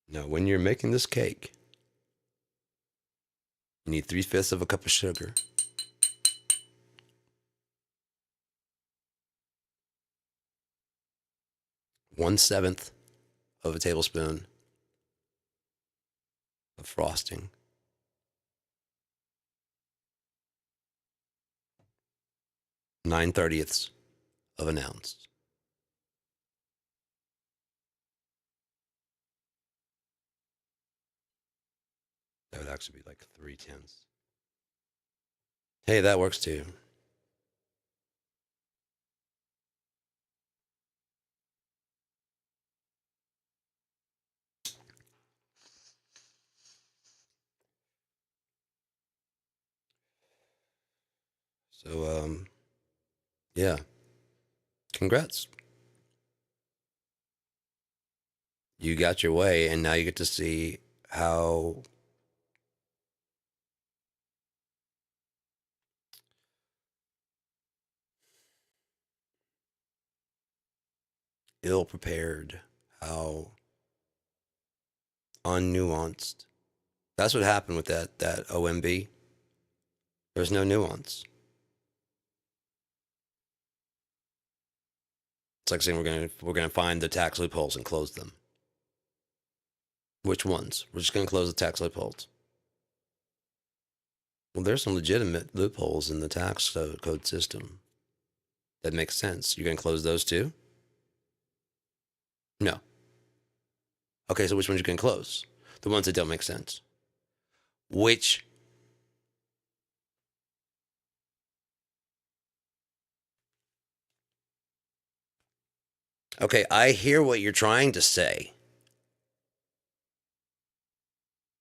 No, when you're making this cake, you need 3/5 of a cup of sugar. 1/7 of a tablespoon of frosting. 9/30 of an ounce. That would actually be like 3/10. Hey, that works too. So, yeah. Congrats. You got your way, and now you get to see how ill prepared, how unnuanced. That's what happened with that OMB. There's no nuance. It's like saying we're gonna find the tax loopholes and close them. Which ones? We're just gonna close the tax loopholes. Well, there's some legitimate loopholes in the tax code system. That makes sense. You're gonna close those too? No. Okay, so which ones you can close? The ones that don't make sense. Which Okay, I hear what you're trying to say.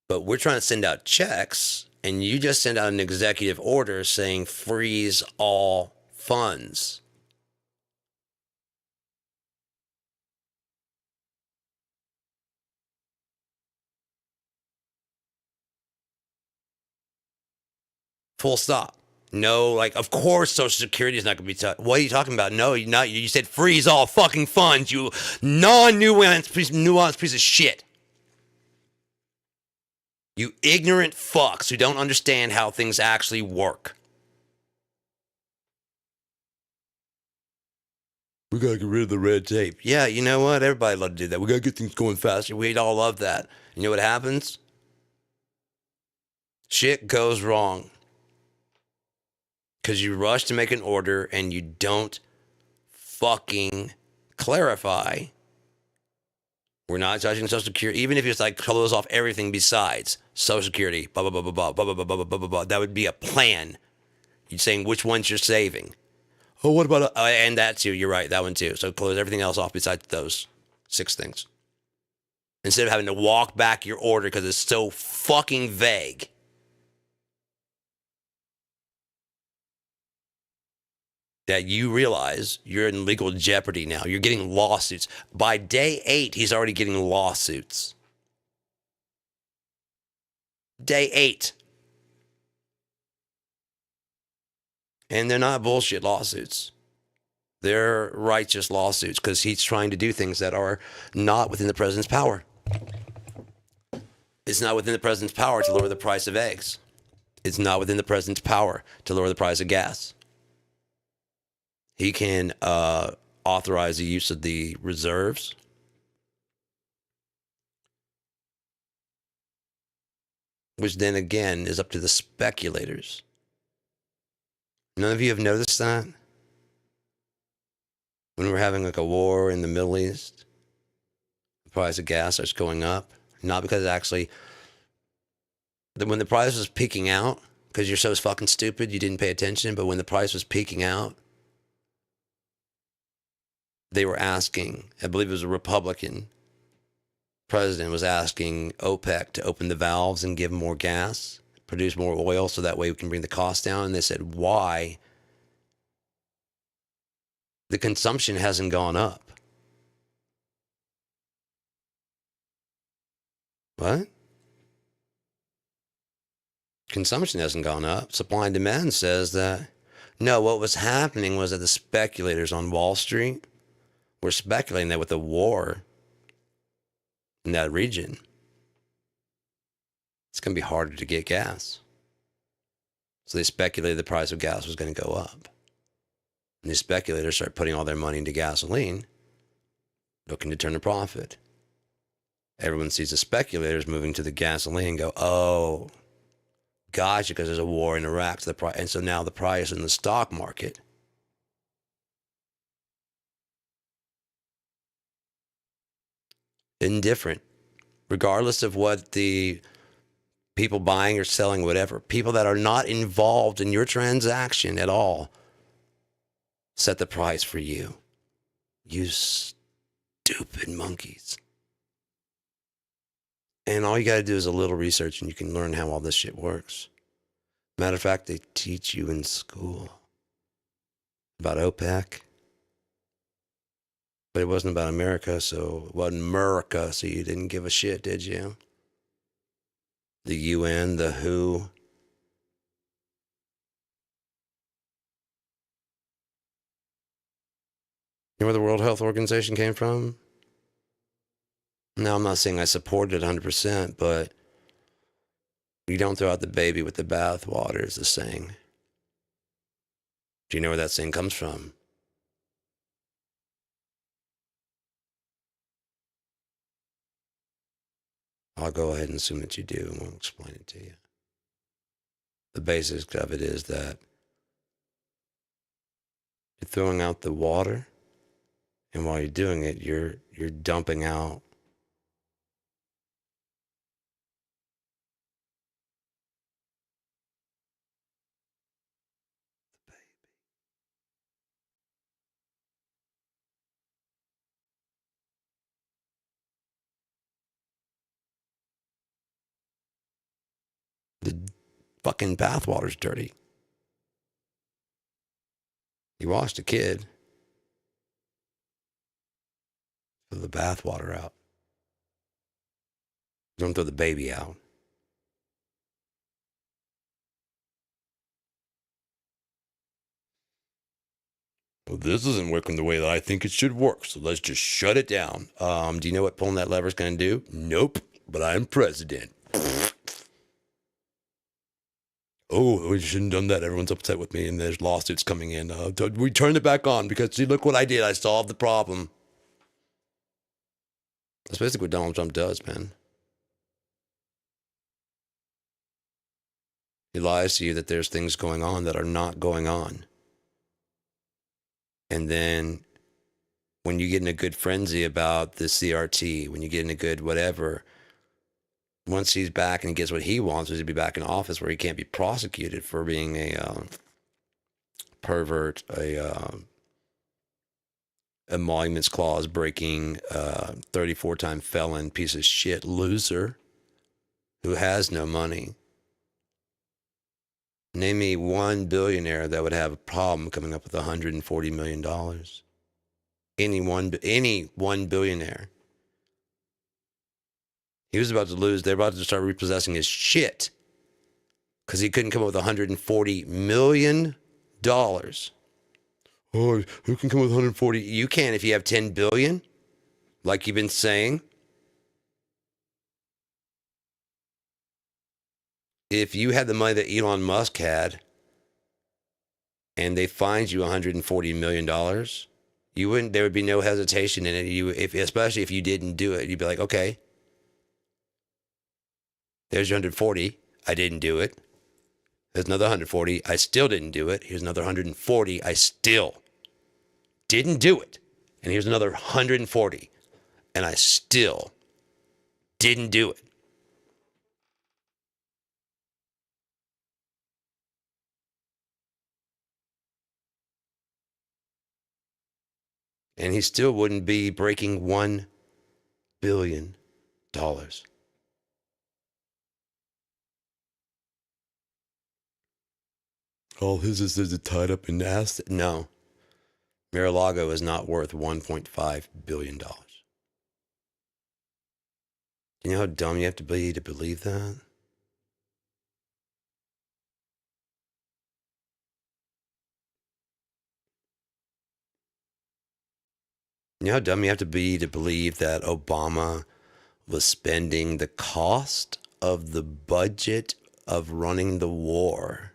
But we're trying to send out checks, and you just send out an executive order saying freeze all funds. Full stop. No, like, of course Social Security is not going to be touched. What are you talking about? No, you're not. You said freeze all fucking funds, you non-nuanced piece of shit. You ignorant fucks who don't understand how things actually work. We gotta get rid of the red tape. Yeah, you know what? Everybody love to do that. We gotta get things going faster. We'd all love that. You know what happens? Shit goes wrong. Because you rush to make an order and you don't fucking clarify. We're not touching Social Security, even if you just like close off everything besides Social Security, blah, blah, blah, blah, blah, blah, blah, blah, blah, blah, blah, blah. That would be a plan. You're saying which ones you're saving. Oh, what about, and that too, you're right, that one too. So close everything else off besides those 6 things. Instead of having to walk back your order because it's so fucking vague. That you realize you're in legal jeopardy now. You're getting lawsuits. By day 8, he's already getting lawsuits. Day 8. And they're not bullshit lawsuits. They're righteous lawsuits because he's trying to do things that are not within the president's power. It's not within the president's power to lower the price of eggs. It's not within the president's power to lower the price of gas. He can authorize the use of the reserves. Which then again is up to the speculators. None of you have noticed that? When we're having like a war in the Middle East, the price of gas starts going up. Not because actually, when the price was peaking out, because you're so fucking stupid, you didn't pay attention, but when the price was peaking out, they were asking, I believe it was a Republican president was asking OPEC to open the valves and give more gas, produce more oil so that way we can bring the cost down. And they said, why? The consumption hasn't gone up. What? Consumption hasn't gone up. Supply and demand says that. No, what was happening was that the speculators on Wall Street were speculating that with the war in that region, it's going to be harder to get gas. So they speculated the price of gas was going to go up. And the speculators start putting all their money into gasoline, looking to turn a profit. Everyone sees the speculators moving to the gasoline and go, oh, gotcha, because there's a war in Iraq. And so now the price in the stock market indifferent, regardless of what the people buying or selling, whatever, people that are not involved in your transaction at all set the price for you. You stupid monkeys. And all you got to do is a little research and you can learn how all this shit works. Matter of fact, they teach you in school about OPEC. But it wasn't about America, so it wasn't America, so you didn't give a shit, did you? The UN, the WHO. You know where the World Health Organization came from? Now, I'm not saying I support it 100%, but you don't throw out the baby with the bathwater, is the saying. Do you know where that saying comes from? I'll go ahead and assume that you do, and we'll explain it to you. The basics of it is that you're throwing out the water, and while you're doing it, you're dumping out the fucking bathwater's dirty. You washed the kid. Throw the bathwater out. Don't throw the baby out. Well, this isn't working the way that I think it should work, so let's just shut it down. Do you know what pulling that lever is going to do? Nope, but I'm president. Oh, we shouldn't have done that. Everyone's upset with me, and there's lawsuits coming in. We turned it back on because, see, look what I did. I solved the problem. That's basically what Donald Trump does, man. He lies to you that there's things going on that are not going on. And then when you get in a good frenzy about the CRT, when you get in a good whatever, once he's back and he gets what he wants, is to be back in office where he can't be prosecuted for being a pervert, a emoluments clause breaking, 34-time felon, piece of shit loser who has no money. Name me one billionaire that would have a problem coming up with $140 million. Any one billionaire. He was about to lose. They're about to start repossessing his shit because he couldn't come up with $140 million. Oh, who can come up with 140? You can if you have 10 billion, like you've been saying. If you had the money that Elon Musk had and they fined you $140 million, you wouldn't, there would be no hesitation in it. Especially if you didn't do it, you'd be like, okay, there's your 140. I didn't do it. There's another 140. I still didn't do it. Here's another 140. I still didn't do it. And here's another 140. And I still didn't do it. And he still wouldn't be breaking $1 billion. All his is tied up in assets. No. Mar-a-Lago is not worth $1.5 billion. You know how dumb you have to be to believe that? You know how dumb you have to be to believe that Obama was spending the cost of the budget of running the war,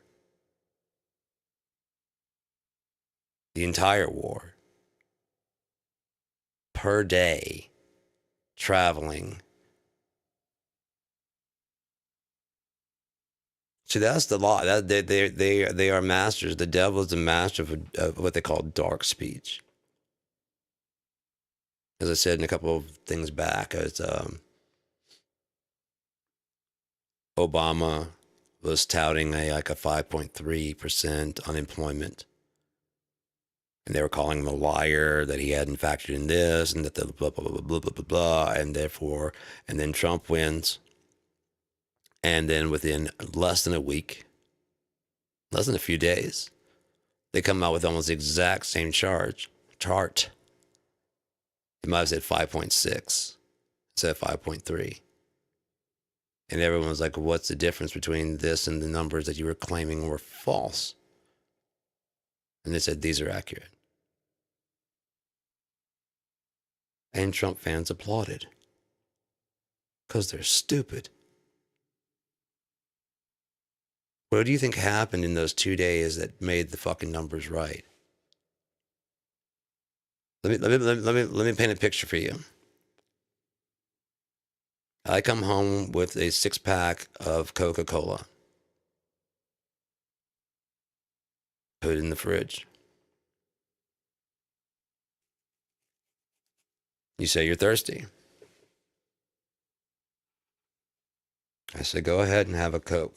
the entire war, per day, traveling. See, that's the law. They are masters. The devil is the master of what they call dark speech. As I said in a couple of things back, as Obama was touting like a 5.3% unemployment. And they were calling him a liar, that he hadn't factored in this, and that the blah, blah, blah, blah, blah, blah, blah, and therefore, and then Trump wins. And then within less than a week, less than a few days, they come out with almost the exact same chart. It might have said 5.6, it said 5.3. And everyone was like, what's the difference between this and the numbers that you were claiming were false? And they said, these are accurate. And Trump fans applauded. Because they're stupid. What do you think happened in those 2 days that made the fucking numbers right? Let me paint a picture for you. I come home with a 6-pack of Coca-Cola. Put it in the fridge. You say you're thirsty. I say, go ahead and have a Coke.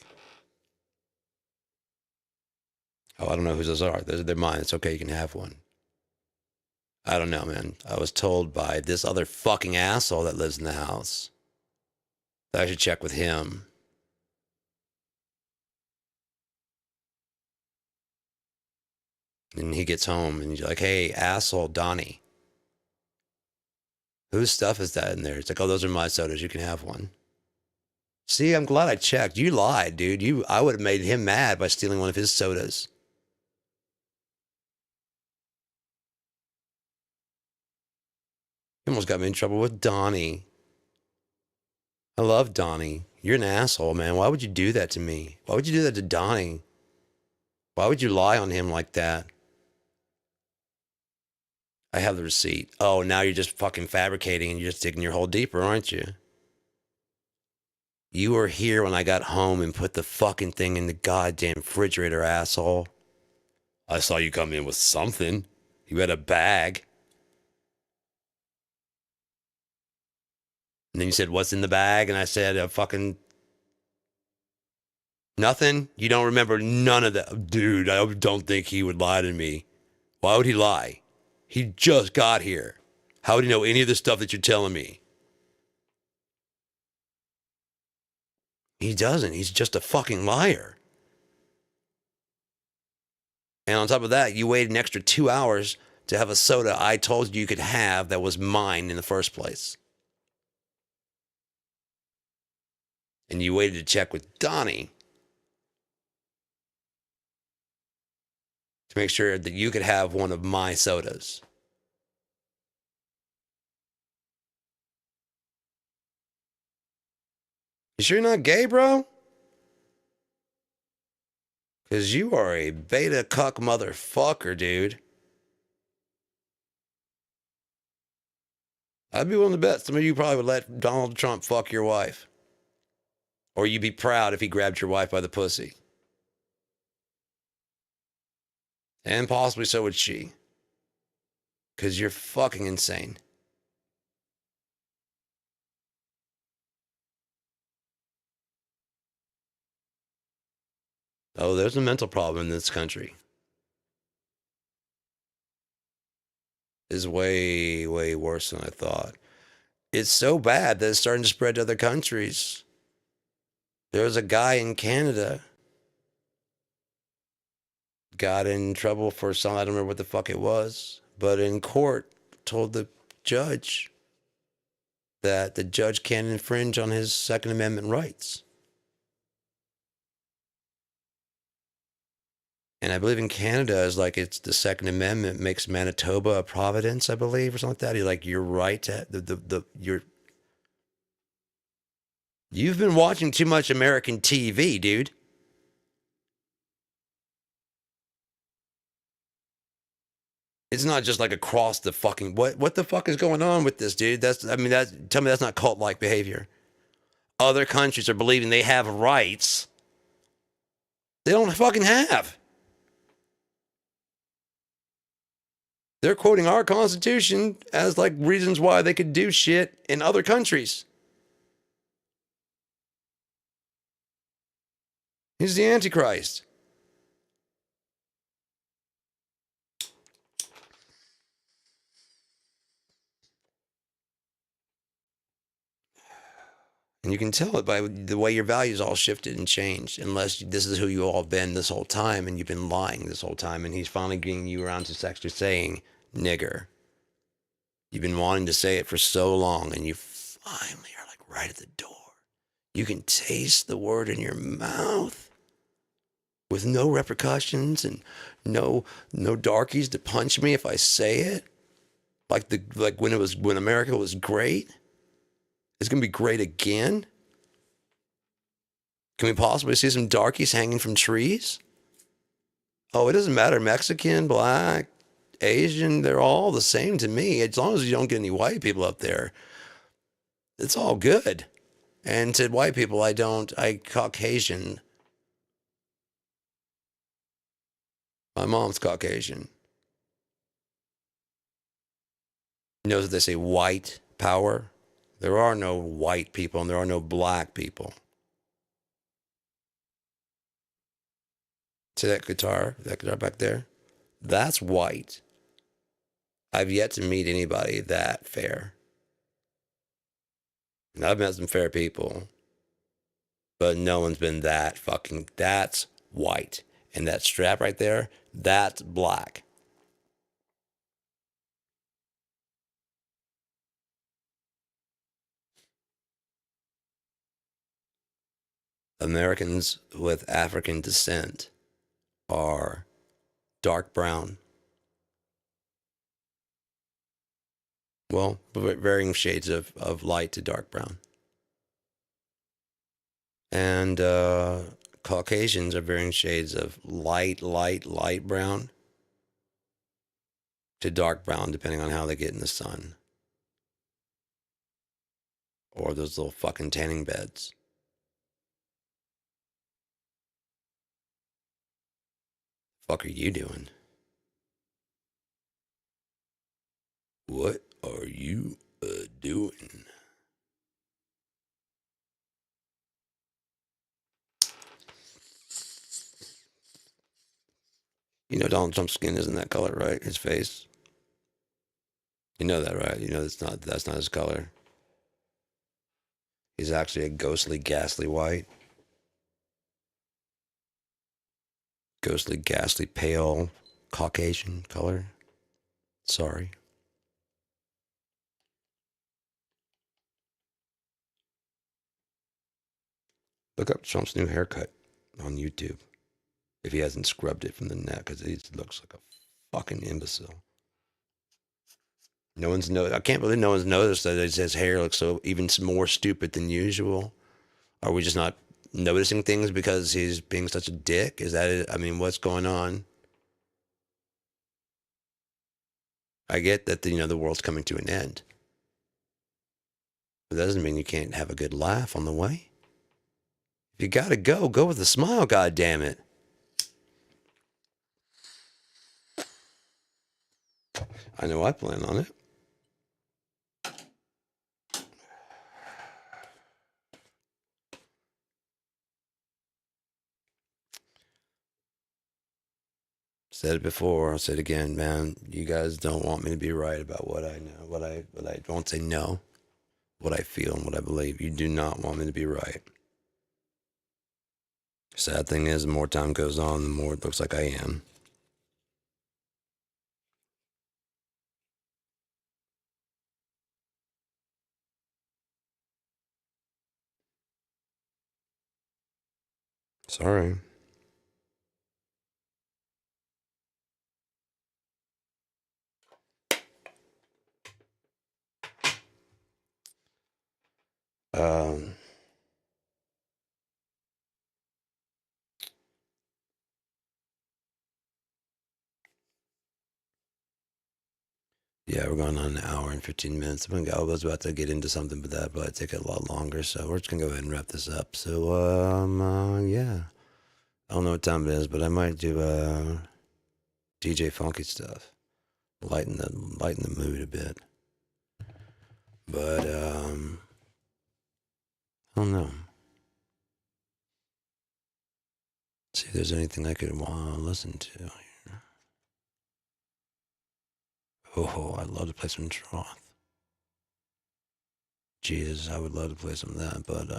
Oh, I don't know whose those are. They're mine. It's okay. You can have one. I don't know, man. I was told by this other fucking asshole that lives in the house that I should check with him. And he gets home and he's like, hey, asshole Donnie, whose stuff is that in there? It's like, oh, those are my sodas. You can have one. See, I'm glad I checked. You lied, dude. I would have made him mad by stealing one of his sodas. You almost got me in trouble with Donnie. I love Donnie. You're an asshole, man. Why would you do that to me? Why would you do that to Donnie? Why would you lie on him like that? I have the receipt. Oh, now you're just fucking fabricating and you're just digging your hole deeper, aren't you? You were here when I got home and put the fucking thing in the goddamn refrigerator, asshole. I saw you come in with something. You had a bag. And then you said, what's in the bag? And I said, fucking nothing. You don't remember none of that. Dude, I don't think he would lie to me. Why would he lie? He just got here. How would he know any of the stuff that you're telling me? He doesn't. He's just a fucking liar. And on top of that, you waited an extra 2 hours to have a soda I told you could have that was mine in the first place. And you waited to check with Donnie to make sure that you could have one of my sodas. You sure you're not gay, bro? Because you are a beta cuck motherfucker, dude. I'd be willing to bet some of you probably would let Donald Trump fuck your wife. Or you'd be proud if he grabbed your wife by the pussy. And possibly so would she. Because you're fucking insane. Oh, there's a mental problem in this country. It's way, way worse than I thought. It's so bad that it's starting to spread to other countries. There was a guy in Canada got in trouble for something. I don't remember what the fuck it was, but in court told the judge that the judge can't infringe on his Second Amendment rights. And I believe in Canada is like it's the Second Amendment makes Manitoba a province, I believe, or something like that. You're like you're right to you've been watching too much American TV, dude. It's not just like across the fucking what the fuck is going on with this, dude? Tell me that's not cult-like behavior. Other countries are believing they have rights they don't fucking have. They're quoting our Constitution as like reasons why they could do shit in other countries. He's the Antichrist. And you can tell it by the way your values all shifted and changed, unless this is who you all have been this whole time and you've been lying this whole time. And he's finally getting you around to actually saying nigger. You've been wanting to say it for so long and you finally are like right at the door. You can taste the word in your mouth with no repercussions and no darkies to punch me if I say it. Like when America was great. It's going to be great again. Can we possibly see some darkies hanging from trees? Oh, it doesn't matter. Mexican, black, Asian, they're all the same to me. As long as you don't get any white people up there, it's all good. And to white people, I Caucasian. My mom's Caucasian. You know that they say white power? There are no white people and there are no black people. See that guitar back there? That's white. I've yet to meet anybody that fair. And I've met some fair people, but no one's been that fucking, that's white. And that strap right there, that's black. Americans with African descent are dark brown. Well, varying shades of light to dark brown. And Caucasians are varying shades of light brown to dark brown, depending on how they get in the sun. Or those little fucking tanning beds. Fuck are you doing? What are you doing? You know Donald Trump's skin isn't that color, right? His face. You know that, right? You know that's not his color. He's actually a ghostly, ghastly white. Ghostly, ghastly, pale, Caucasian color. Sorry. Look up Trump's new haircut on YouTube. If he hasn't scrubbed it from the neck, because he looks like a fucking imbecile. No one's I can't believe no one's noticed that his hair looks so even more stupid than usual. Are we just not noticing things because he's being such a dick? Is that it? I mean, what's going on? I get that the world's coming to an end. But that doesn't mean you can't have a good laugh on the way. If you gotta go with a smile, goddammit. I know I plan on it. Said it before, I'll say it again, man. You guys don't want me to be right about what I know, what I won't say no, what I feel and what I believe. You do not want me to be right. Sad thing is, the more time goes on, the more it looks like I am. Sorry. Yeah, we're going on an hour and 15 minutes. I was about to get into something, but that probably take a lot longer. So we're just gonna go ahead and wrap this up. So yeah, I don't know what time it is, but I might do DJ Funky stuff, lighten the mood a bit. But I don't know. See if there's anything I could want to listen to here. Oh, I'd love to play some Troth. Jesus, I would love to play some of that, but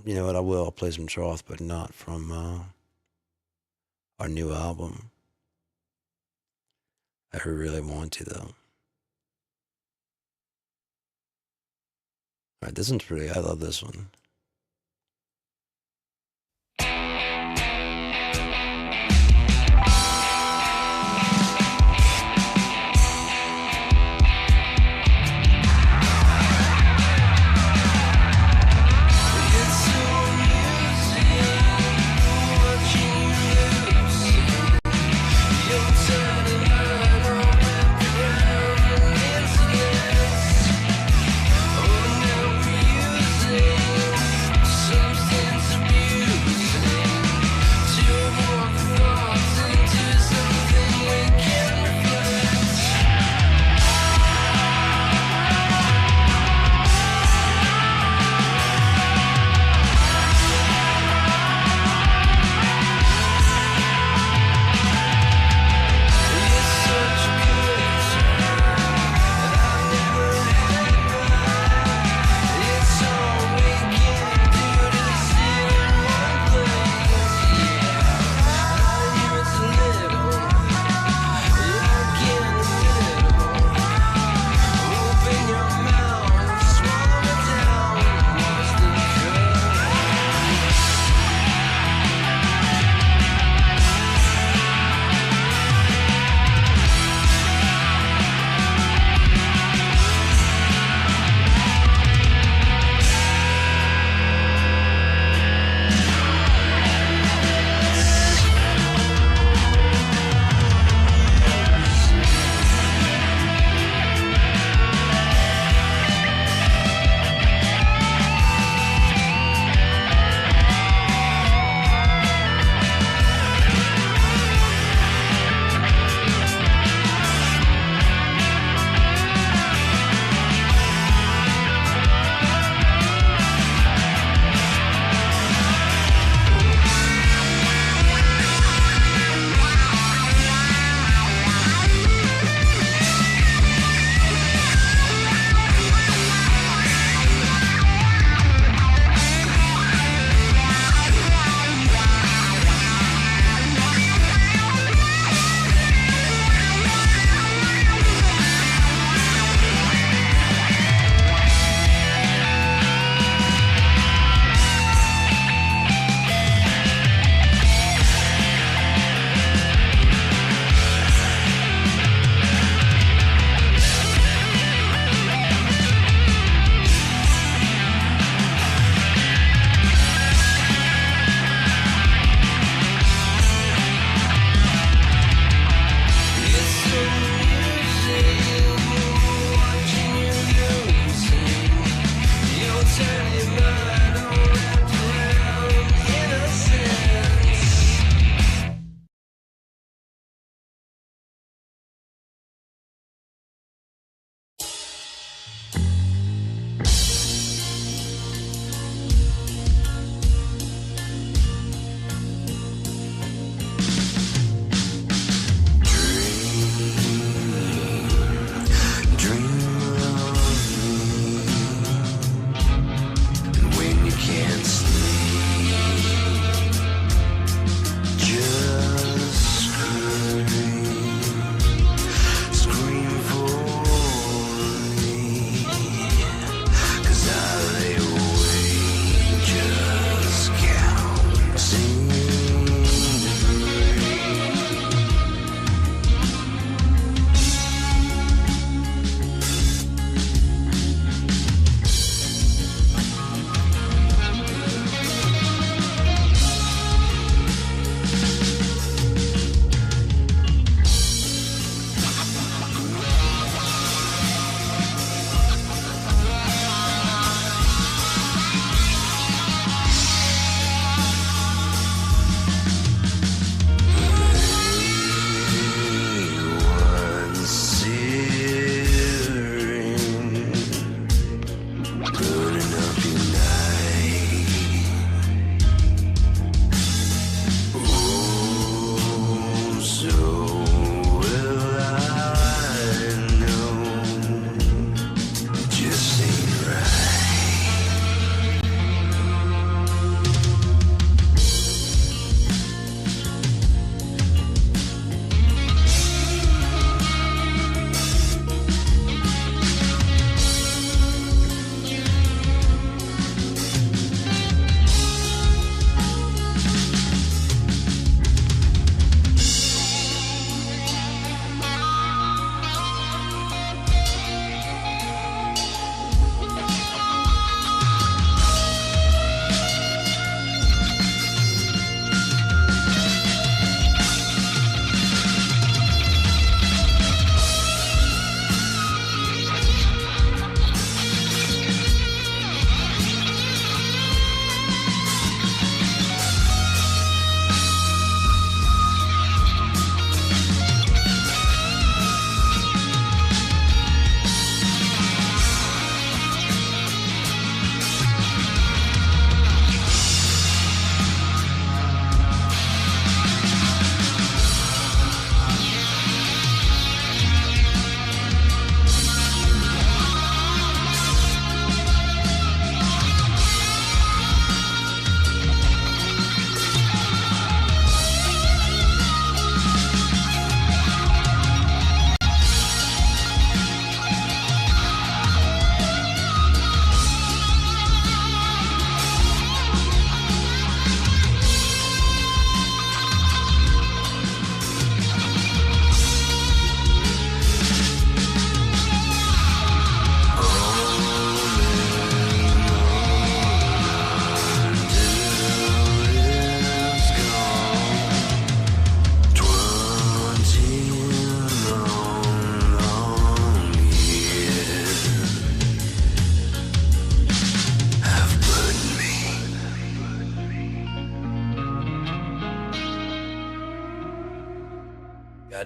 you know what? I'll play some Troth, but not from our new album. I really want to though. All right, this one's pretty. I love this one.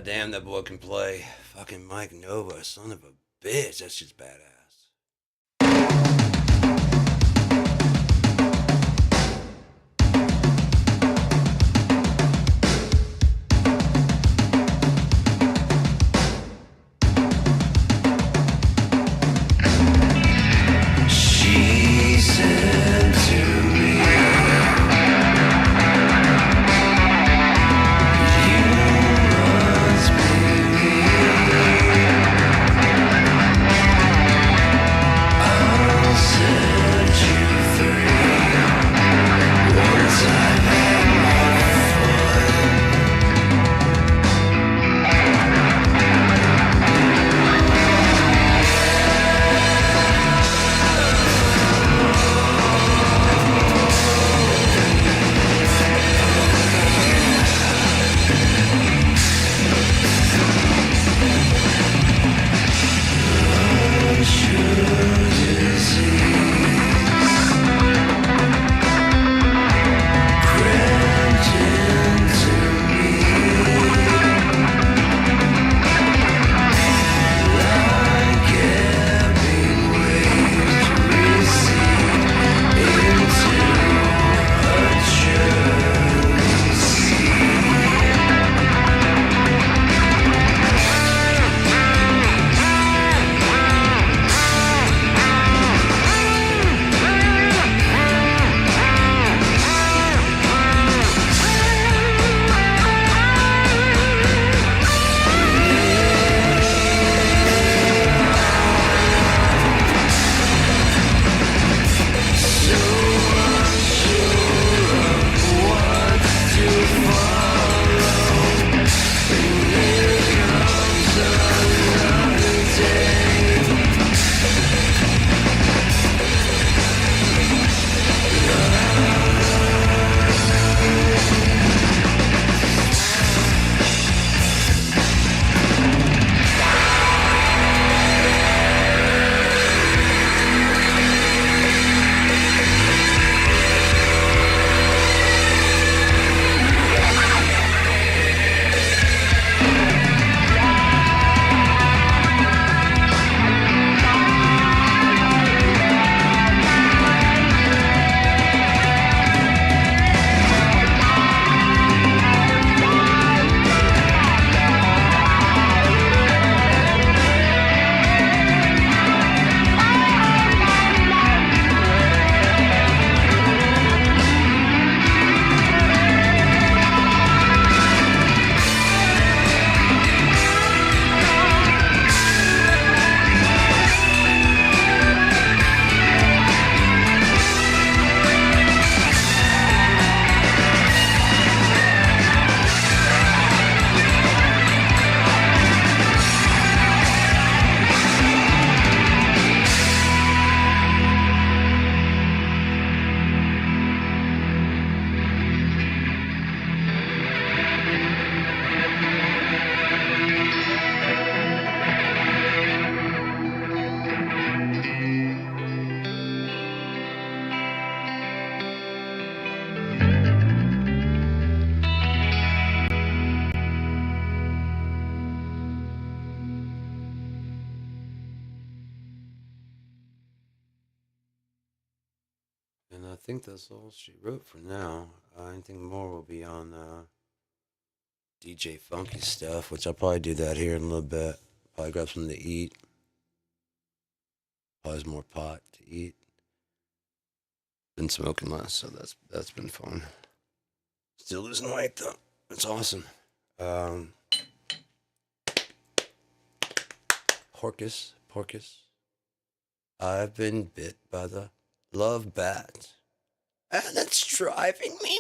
God damn, that boy can play. Fucking Mike Nova, son of a bitch. That's just badass. And I think that's all she wrote for now. Anything more will be on DJ Funky stuff, which I'll probably do that here in a little bit. Probably grab something to eat. Probably some more pot to eat. Been smoking less, so that's been fun. Still losing weight though. It's awesome. Porcus. I've been bit by the love bat, and it's driving me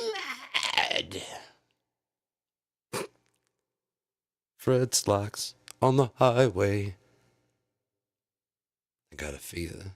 mad. Fred slacks on the highway. I got a fever.